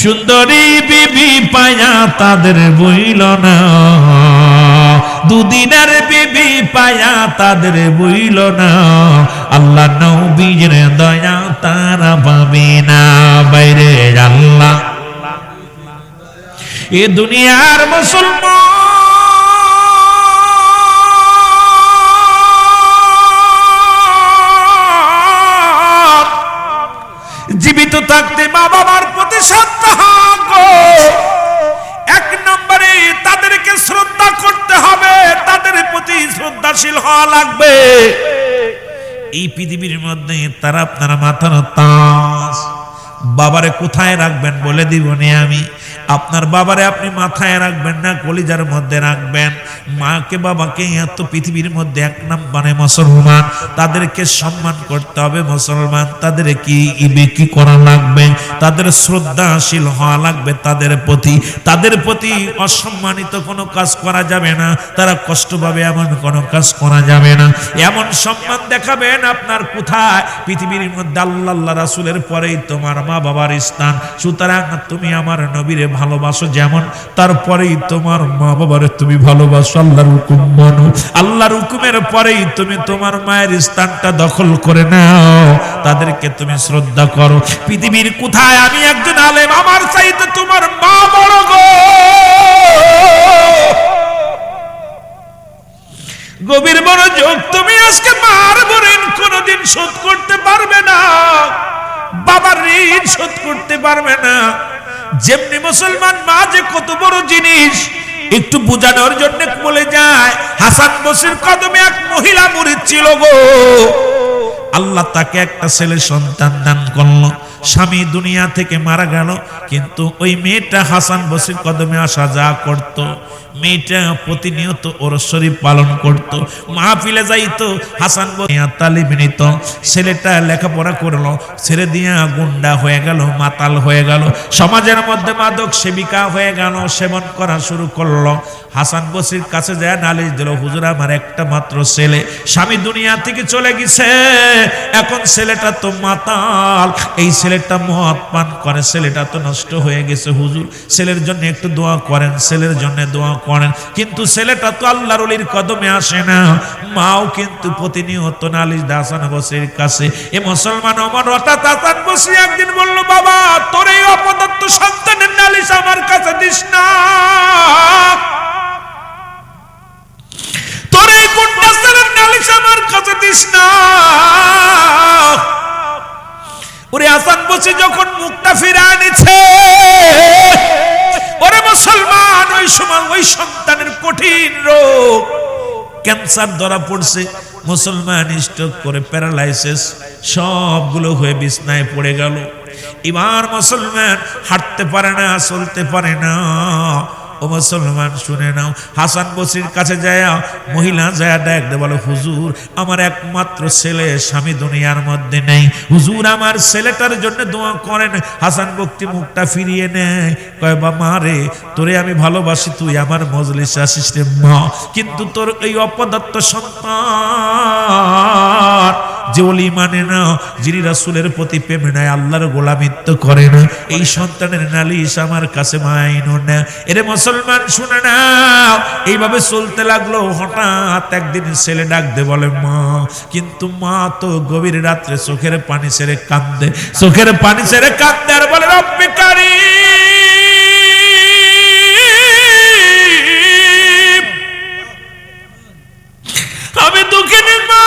সুন্দরী বিবি পায়া তাদের বইল না, দুদিনের বিবি পায়া তাদের বইল না। আল্লাহ নবীর দয়া তারা পাবে না। বাইরে আল্লাহ এ দুনিয়ার মুসলমান জীবিত থাকতে মা বাবার প্রতি শ্রদ্ধা গো, এক নম্বরে তাদেরকে শ্রদ্ধা করতে হবে, তাদের প্রতি শ্রদ্ধাশীল হওয়া লাগবে। এই পৃথিবীর মধ্যে তারা আপনারা মাথার তাজ, বাবারে কোথায় রাখবেন বলে দিবনি আমি। আপনার বাবারে আপনি মাথায় রাখবেন না, কলিজার মধ্যে রাখবেন। মাকে বাবাকে এত পৃথিবীর মধ্যে এক নম্বরে মুসলমান, তাদেরকে সম্মান করতে হবে মুসলমান। তাদের কি করা লাগবে? তাদের শ্রদ্ধাশীল হওয়া লাগবে তাদের প্রতি অসম্মানিত কোনো কাজ করা যাবে না, তারা কষ্ট পাবে এমন কোনো কাজ করা যাবে না। এমন সম্মান দেখাবেন আপনার কোথায়? পৃথিবীর মধ্যে আল্লাহ রাসূলের পরেই তোমার মা বাবার স্থান। সুতরাং তুমি আমার নবীরে ভালোবাসো যেমন, তারপরেই তোমার মা বাবারে তুমি ভালোবাসো। আল্লাহর হুকুম মানো, আল্লাহর হুকুমের পরেই তুমি তোমার মায়ের স্থানটা দখল করে নাও, তাদেরকে তুমি শ্রদ্ধা করো। পৃথিবীর কোথায় আমি একজন আলেম, আমার চাইতে তোমার মা বড় গো। গভীর বড় যোগ, তুমি আজকে মার ঋণ কোনোদিন শোধ করতে পারবে না, বাবার ঋণ শোধ করতে পারবে না। যেমনি মুসলমান মা যে কত বড় জিনিস একটু বোঝানোর জন্য বলে যায়। হাসান বসরির কদমে এক মহিলা মুরিদ ছিল গো, আল্লাহ তাকে একটা ছেলে সন্তান দান করলো। স্বামী দুনিয়া থেকে মারা গেল, কিন্তু ওই মেয়েটা হাসান বসরির কদমে আসা যা করত, মেয়েটা প্রতিনিয়ত ওর শরীফ পালন করত, মাহফিলে যাইতো, হাসান তালিম নিত। ছেলেটা লেখাপড়া করলো, ছেড়ে দিয়া গুন্ডা হয়ে গেল, মাতাল হয়ে গেল, সমাজের মধ্যে মাদক সেবিকা হয়ে গেল, সেবন করা শুরু করলো। হাসান বসরির কাছে যায় নালিশ দিল, হুজুর আমার একটা মাত্র ছেলে, স্বামী দুনিয়া থেকে চলে গেছে, এখন ছেলেটা তো মাতাল, এই ছেলেটা মদ পান করে, ছেলেটা তো নষ্ট হয়ে গেছে, হুজুর ছেলের জন্য একটু দোয়া করেন, ছেলের জন্য দোয়া করেন। কিন্তু ছেলেটা তো আল্লাহর ওলির কদমে আসে না। মাও কিন্তু প্রতিনিয়ত নালিশ দেয় হাসান বসরির কাছে। এ মুসলমান ওমর হঠাৎ হাসান বসরি একদিন বলল, বাবা তোর এই অপদত্ত সন্তানের নালিশ আমার কাছে দিস না, তোর এই গুন্ডাস্তারের নালিশ আমার কাছে দিস না। ওরে হাসান বসরি যখন মুখটা ফিরিয়ে নিচ্ছে, ওরে মুসলমান ওই সময় ওই সন্তানের কঠিন রোগ ক্যান্সার ধরা পড়ছে। মুসলমান স্ট্রোক করে প্যারালাইসিস সবগুলো হয়ে বিছনায় পড়ে গেল। এবার মুসলমান হাঁটতে পারে না, চলতে পারে না। ও মুসলমান শুনে নাও, হাসান বসরির কাছে যায় মহিলা যায় ডাকতে বলে, হুজুর আমার একমাত্র ছেলে স্বামী দুনিয়ার মধ্যে নেই, হুজুর আমার ছেলেটার জন্য দোয়া করেন। হাসান বক্তি মুখটা ফিরিয়ে নেয়, কয় বা মা রে, তোরে আমি ভালোবাসি, তুই আমার মজলিসে আসিস রে মা, কিন্তু তোর এই অপদার্থ সন্তান যে ওলি মানে না, যিনি রাসূলের প্রতি প্রেম নাই, আল্লাহর গোলামিত্ব করে না, এই সন্তানের নালিশ আমার কাছে মাইনো না। এরে মুসলমান শুনে নাও, এইভাবে চলতে লাগলো। হঠাৎ একদিন ছেলে ডাকতে বলে মা, কিন্তু মা তো গভীর রাত্রে চোখের পানি ছেড়ে কাঁদে, চোখের পানি ছেড়ে কাঁদে আর বলে, রব্বি কারীম, আমি দুঃখিনী মা,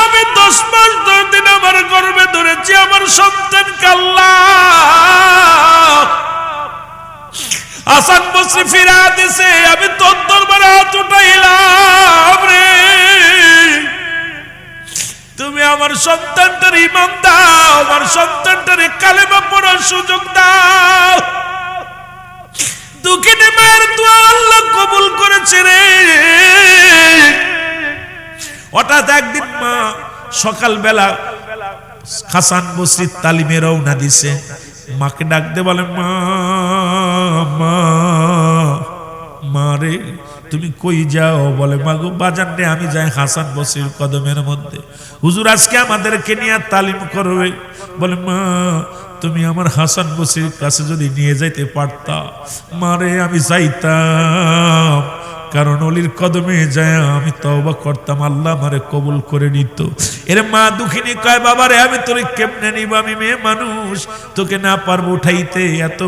আমি 10 মাস 10 দিন আমার গর্ভে ধরেছি আমার সন্তান কাল্লা। হাসান বসরি ফিরা দিছে, আমি তোর দরবারে হাত উঠাইলাম রে, তুমি আমার সন্তানটার ঈমান দাও, আমার সন্তানটার কালেমা পড়ার সুযোগ দাও। দুঃখিনী মায়ের দোয়া আল্লাহ কবুল করেছে রে। হঠাৎ একদিন মা সকালবেলা হাসান বসরির তালিমে রওনা দিছে, মাকে ডাকতে বলে, মা মা মা রে, তুমি কই যাও? বলে, মা গো বাজার রে, আমি যাই হাসান বসরির কদমের মধ্যে, হুজুর আজকে আমাদেরকে নিয়ে তালিম করবে। বলে, মা তুমি আমার হাসান বসরির কাছে যদি নিয়ে যাইতে পারতা, মারে আমি যাইতাম, কারণ অলির কদমে যায় আমি তওবা করতাম, আল্লাহ আমারে কবুল করে নিত। এর মা দুঃখিনী কয়, বাবা রে আমি তোরে কেমনে নিব, আমি মেয়ে মানুষ, তোকে না পারবো উঠাইতে, এত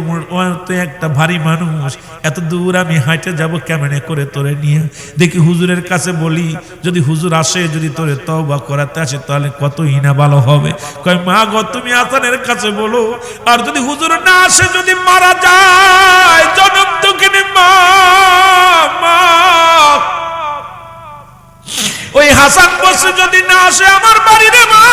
একটা ভারী মানুষ, এত দূর আমি হাঁটে যাব কেমনে করে তোরে নিয়ে? দেখি হুজুরের কাছে বলি, যদি হুজুর আসে, যদি তোরে তওবা করাতে আসে, তাহলে কতই না ভালো হবে। কয়, মা গো তুমি হাসানের কাছে বলো, আর যদি হুজুর না আসে, যদি মারা যায়, জনম দুঃখিনী মা মা, ওই হাসান বসরি যদি না আসে আমার বাড়ি রে মা,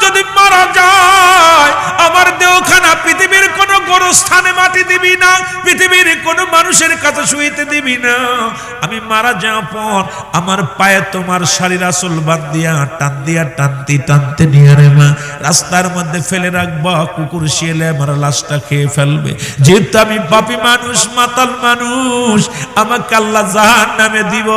যদি মারা যায়, আমার দেহখানা পৃথিবীর কোন গোরস্থানে মাটি দিবি না, পৃথিবীর কোন মানুষের কাছে শুইতে দিবি না। আমি মারা যাওয়ার পর আমার পায়ে তোমার শাড়ির আঁচল বাঁধিয়া টান দিয়া টানতে টানতে নিয়ে রে মা রাস্তার মধ্যে ফেলে রাখবা, কুকুর শিয়ালে আমার লাশটা খেয়ে ফেলবে। যেহেতু আমি পাপী মানুষ, মাতাল মানুষ, আমাকে আল্লাহ জাহান্নামে দিব,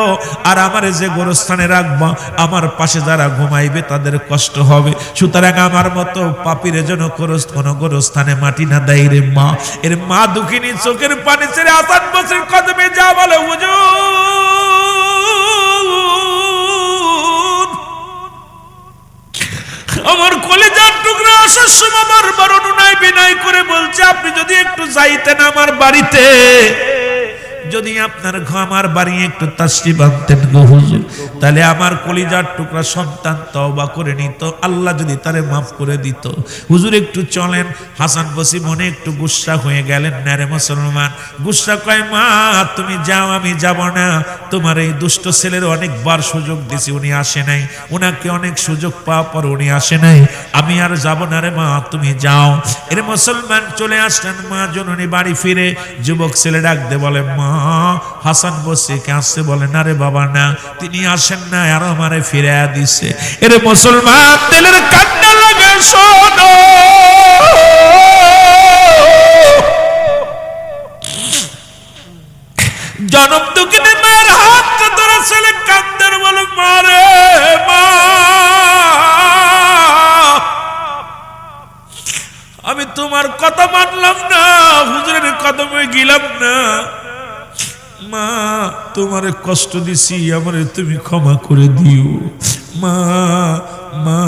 আর আমার যে গোরস্থানে রাখবা, আমার পাশে যারা ঘুমাইবে তাদের কষ্ট হবে। সুতরাং আমার মতো পাপীর যেন কোন গোরস্থানে মাটি না দেয় রে মা। এর মা দুঃখিনী চোখের পানি ছেড়ে হাসান বসরির কদমে যা বলে, হুজুর আমার কলিজার টুকরা আসার সময় বারবার অনুনয় বিনয় করে বলছে, আপনি যদি একটু যাইতেন আমার বাড়িতে, যদি আপনার আমার বাড়ি একটু তাশরিফ আনতেন গো হুজুর, তাহলে আমার কলিজার টুকরা সন্তান তওবা করে নিত, আল্লাহ যদি তারে মাফ করে দিত। হুজুর একটু চলেন। হাসান বসরি মনে একটু গুসা হয়ে গেলেন, না রে মুসলমান, গুসা কয়, মা তুমি যাও, আমি যাব না, তোমার এই দুষ্ট ছেলের অনেকবার সুযোগ দিছি, উনি আসে নাই, উনাকে অনেক সুযোগ পাওয়ার পর উনি আসে নাই, আমি আর যাব না রে মা, তুমি যাও। এর মুসলমান চলে আসলেন মা জননী বাড়ি ফিরে। যুবক ছেলে ডাকতে বলে, মা হাসান বসরিকে আসছে? বলে, না রে বাবা না, তিনি আসেন না, আর আমারে ফিরে দিছে। এর মুসলমান দিলের কান্না লাগে, শোনো জনম দুঃখিনী মায়ের হাত ধরে ছেলে কান্দার বলে, মারে মা আমি তোমার কথা মানলাম না, হুজুরের কদমে গেলাম না, মা তোমারে কষ্ট দিছি, আমারে তুমি ক্ষমা করে দিও মা মা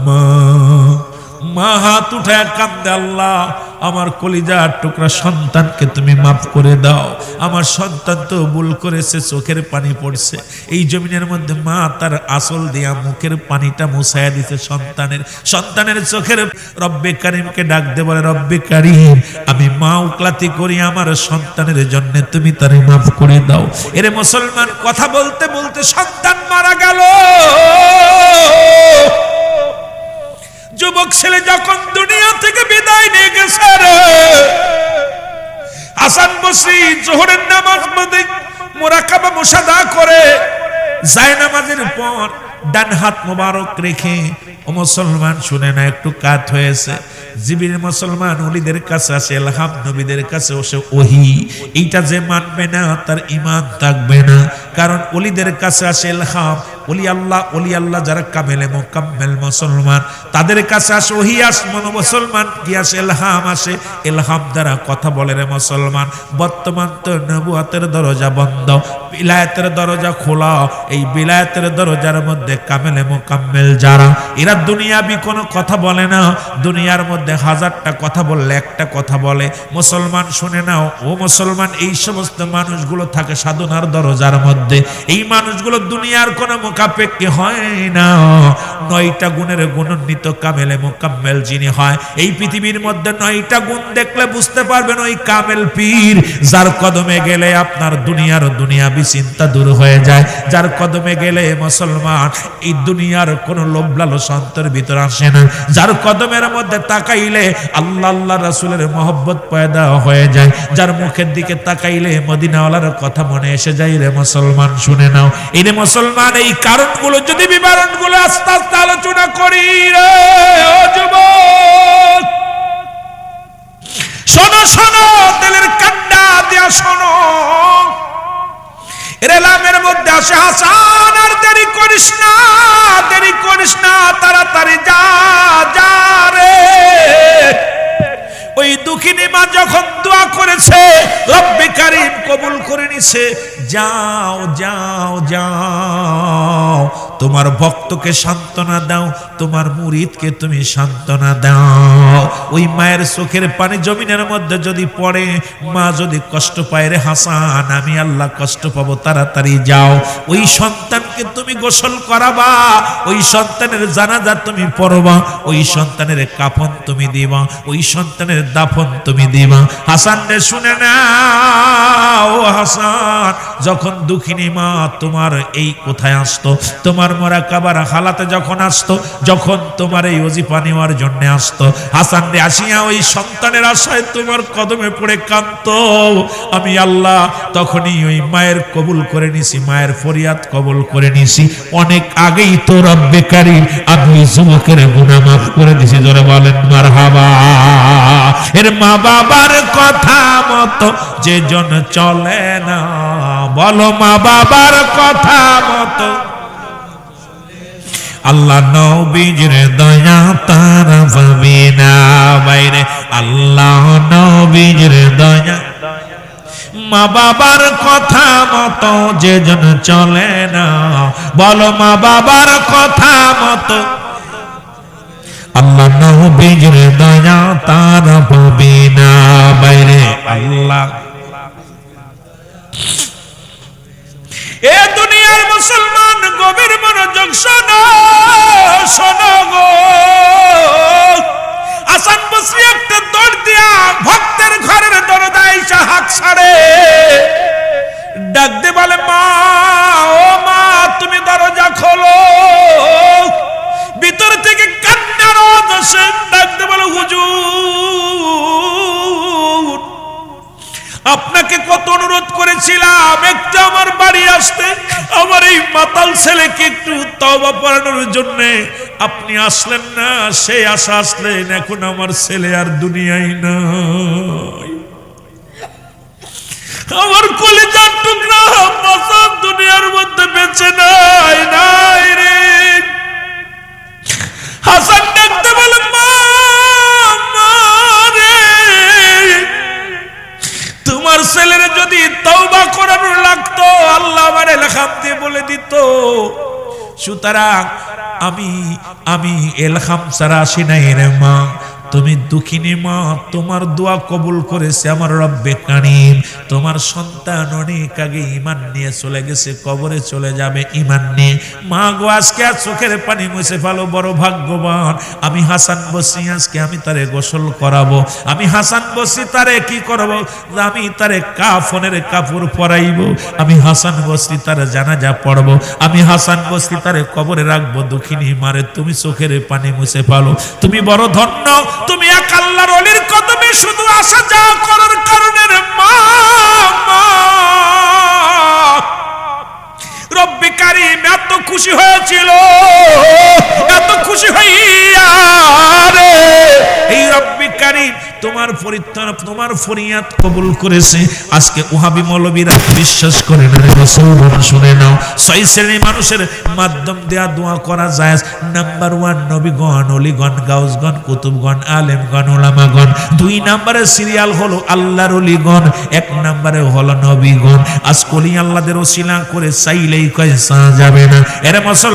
মা। মা হাত উঠায় কান্দে, আল্লাহ আমার কলিজার টুকরা সন্তানকে তুমি মাফ করে দাও, আমার সন্তান তো ভুল করেছে, চোখের পানি পড়ছে। এই জমিনের মধ্যে মা তার আঁচল দিয়া মুখের পানিটা মুছাইয়া দিতে সন্তানের চোখের। রব্বে কারিমকে ডাক দে, বলে, রব্বে কারিম আমি মা উকলাতি করি, আমার সন্তানের জন্য তুমি তারে মাফ করে দাও। এরে মুসলমান কথা বলতে বলতে সন্তান মারা গেল। যুবক ছেলে যখন দুনিয়া থেকে বিদায় নিয়ে গেছে রে, হাসান বসরি জোহরের নামাজ পড়ে মুরাকাবা মুশাহদা করে যায় নামাজের পর ডান হাত মোবারক রেখে, ও মুসলমান শুনে না, একটু কাত হয়েছে। জিবির মুসলমান ওলিদের কাছে আসে ইলহাম, নবীদের কাছে আসে ওহী। এইটা যে মানবে না তার ঈমান থাকবে না, কারণ ওলিদের কাছে আসে ইলহাম। ওলি আল্লাহ যারা কামেলে মুকাম্মেল মুসলমান, তাদের কাছে আসে ওহী। আসমান মুসলমান কি আসে? ইলহাম আসে। ইলহাম দ্বারা কথা বলে রে মুসলমান। বর্তমান তো নবুয়তের দরজা বন্ধ, বিলায়াতের দরজা খোলা। এই বিলায়াতের দরজার মধ্যে কামেলে মুকাম্মেল যারা, এরা দুনিয়াবি কোনো কথা বলে না। দুনিয়ার মধ্যে হাজারটা কথা বললে একটা কথা বলে। মুসলমান শুনে নাও, ও মুসলমান, এই সমস্ত মানুষগুলো থাকে সাধনার দরজার মধ্যে। এই মানুষগুলো দুনিয়ার কোনো মুখাপেক্ষী হয় না। 9টা গুণের গুণান্বিত কামেলে মুকাম্মেল যিনি হয়, এই পৃথিবীর মধ্যে 9টা গুণ দেখলে বুঝতে পারবেন ওই কামেল পীর, যার কদমে গেলে আপনার দুনিয়াবি চিন্তা দূর হয়ে যায়। যার কদমে গেলে মুসলমান এই দুনিয়ার কোনো লোভ লালসা অন্তরের ভিতর আসে না। যার কদমের মধ্যে তাকাইলে আল্লাহ রাসূলের মহব্বত পয়দা হয়ে যায়। যার মুখের দিকে তাকাইলে মদিনাওয়ালার কথা মনে এসে যায়। রে মুসলমান শুনে নাও, এই রে মুসলমান, এই কারণগুলো যদি বিবরণগুলো আস্তে আস্তে আলোচনা করি রে ও যুবক, শোনো শোনো, দিলের কান্না দিয়া শোনো। এলামের মধ্যে আসে হাসান, আর দেরি করিস না, তাড়াতাড়ি যা রে। ওই দুঃখিনী মা যখন দোয়া করেছে, রব্বে কারীম কবুল করে নিছে। যাও, তোমার ভক্তকে সান্ত্বনা দাও, তোমার মুরিদকে তুমি সান্ত্বনা দাও। ওই মায়ের চোখের পানি জমিনের মধ্যে যদি পড়ে, মা যদি কষ্ট পায়, রে হাসান, আমি আল্লাহ কষ্ট পাবো, তাড়াতাড়ি যাও। ওই সন্তানকে তুমি গোসল করাবা, ওই সন্তানের জানাজা তুমি পড়বা, ওই সন্তানের কাফন তুমি দিবা, ওই সন্তানের দাফন তুমি দিবা। হাসান রে শুনে না, ও হাসান, যখন দুঃখিনী মা তোমার এই কোথায় আসতো, তোমার মুরাকাবার হালাতে যখন আসতো, যখন তোমার এই ওজিফা নেওয়ার জন্য আসতো, হাসান রে আসিয়া ওই সন্তানের আশায় তোমার কদমে পড়ে কাঁদতো। আমি আল্লাহ তখনই ওই মায়ের কবুল করে নিছি, মায়ের ফরিয়াদ কবুল করে নিছি। অনেক আগেই তো রব্বে কারীম আমি যুবকের গুনাহ মাফ করে দিছি। জোরে বলেন মারহাবা। এর মা বাবার কথা মতো যে জন চলে না, বলো মা বাবার কথা মতো। আল্লাহ নবীর দয়া তারা পাবে না বাইরে, আল্লাহ নবীর দয়া। মা বাবার কথা মতো যে জন চলে না, বলো মা বাবার কথা মতো। আল্লাহ নবীর দয়া তারা পাবে না বাইরে, আল্লাহ। এ দুনিয়ার মুসলমান গভীর মনোযোগ শোনো গো। হাসান বসরি একটা দৌড় দিয়া ভক্তের ঘরের দরজায় এসে হাত ছাড়ে, ডাক দিয়ে বলে, মা, ও মা, তুমি দরজা খোলো। ভিতর থেকে কান্নার আওয়াজ আসে। ডাক দিয়ে বলে, হুজুর, আপনাকে কত অনুরোধ করেছিলাম একটু আমার বাড়ি আসতে, আমার এই মাতাল ছেলেকে একটু তওবা পড়ানোর জন্য। আপনি আসলেন না, সেই আশা আসলেন, এখন আমার ছেলে আর দুনিয়ায় নাই। আমার কলিজার টুকরা মাসান দুনিয়ার মধ্যে বেঁচে নাই রে। হাসান দেখতে বলে, মা রে, তোমার ছেলের যদি তওবা করানো লাগতো, আল্লাহ আমারে ইলহাম দিয়ে বলে দিত। সুতরাং আমি ইলহাম ছাড়া আসি নাই রে মা। তুমি দুঃখিনী মা, তোমার দোয়া কবুল করেছে আমার রব্বে কারীম। তোমার সন্তান অনেক আগে ঈমান নিয়ে চলে গেছে, কবরে চলে যাবে ঈমান নিয়ে। মা গো, আজকে আর চোখের পানি মুছে ফেলো, বড় ভাগ্যবান আমি হাসান বসরি। আজকে আমি তারে গোসল করাবো, আমি হাসান বসরি তারে কি করবো, আমি তারে কাফনের কাপড় পরাইব, আমি হাসান বসরি তারে জানাজা পড়বো, আমি হাসান বসরি তারে কবরে রাখবো। দুঃখিনী মারে, তুমি চোখের পানি মুছে ফেলো, তুমি বড় ধন্য, তুমি এক আল্লাহর ওলির কদমে তুমি শুধু আসা যাওয়া করার কারণে রে মা, রব্বি কারীম এত খুশি হয়েছিল, এত খুশি হইয়া রে এই রব্বি কারীম তোমার পরিত্রাণ, তোমার ফরিয়াদ কবুল করেছে। আজকে ওহাবি মৌলবীরা বিশ্বাস করে না রে মুসলমান, শুনে নাও, 6 শ্রেণীর মানুষের মাধ্যম দেয়া দোয়া করা যায়। নাম্বার 1 নবীগণ, ওলিগণ, গাউসগণ, কুতুবগণ, আলেমগণ, ওলামাগণ। 2 নম্বরে সিরিয়াল হলো আল্লাহর ওলিগণ, 1 নম্বরে হলো নবীগণ। আজ কলি আল্লাহদের ওসিলা করে চাইলেই কয় যাবে না। এর মুসলমান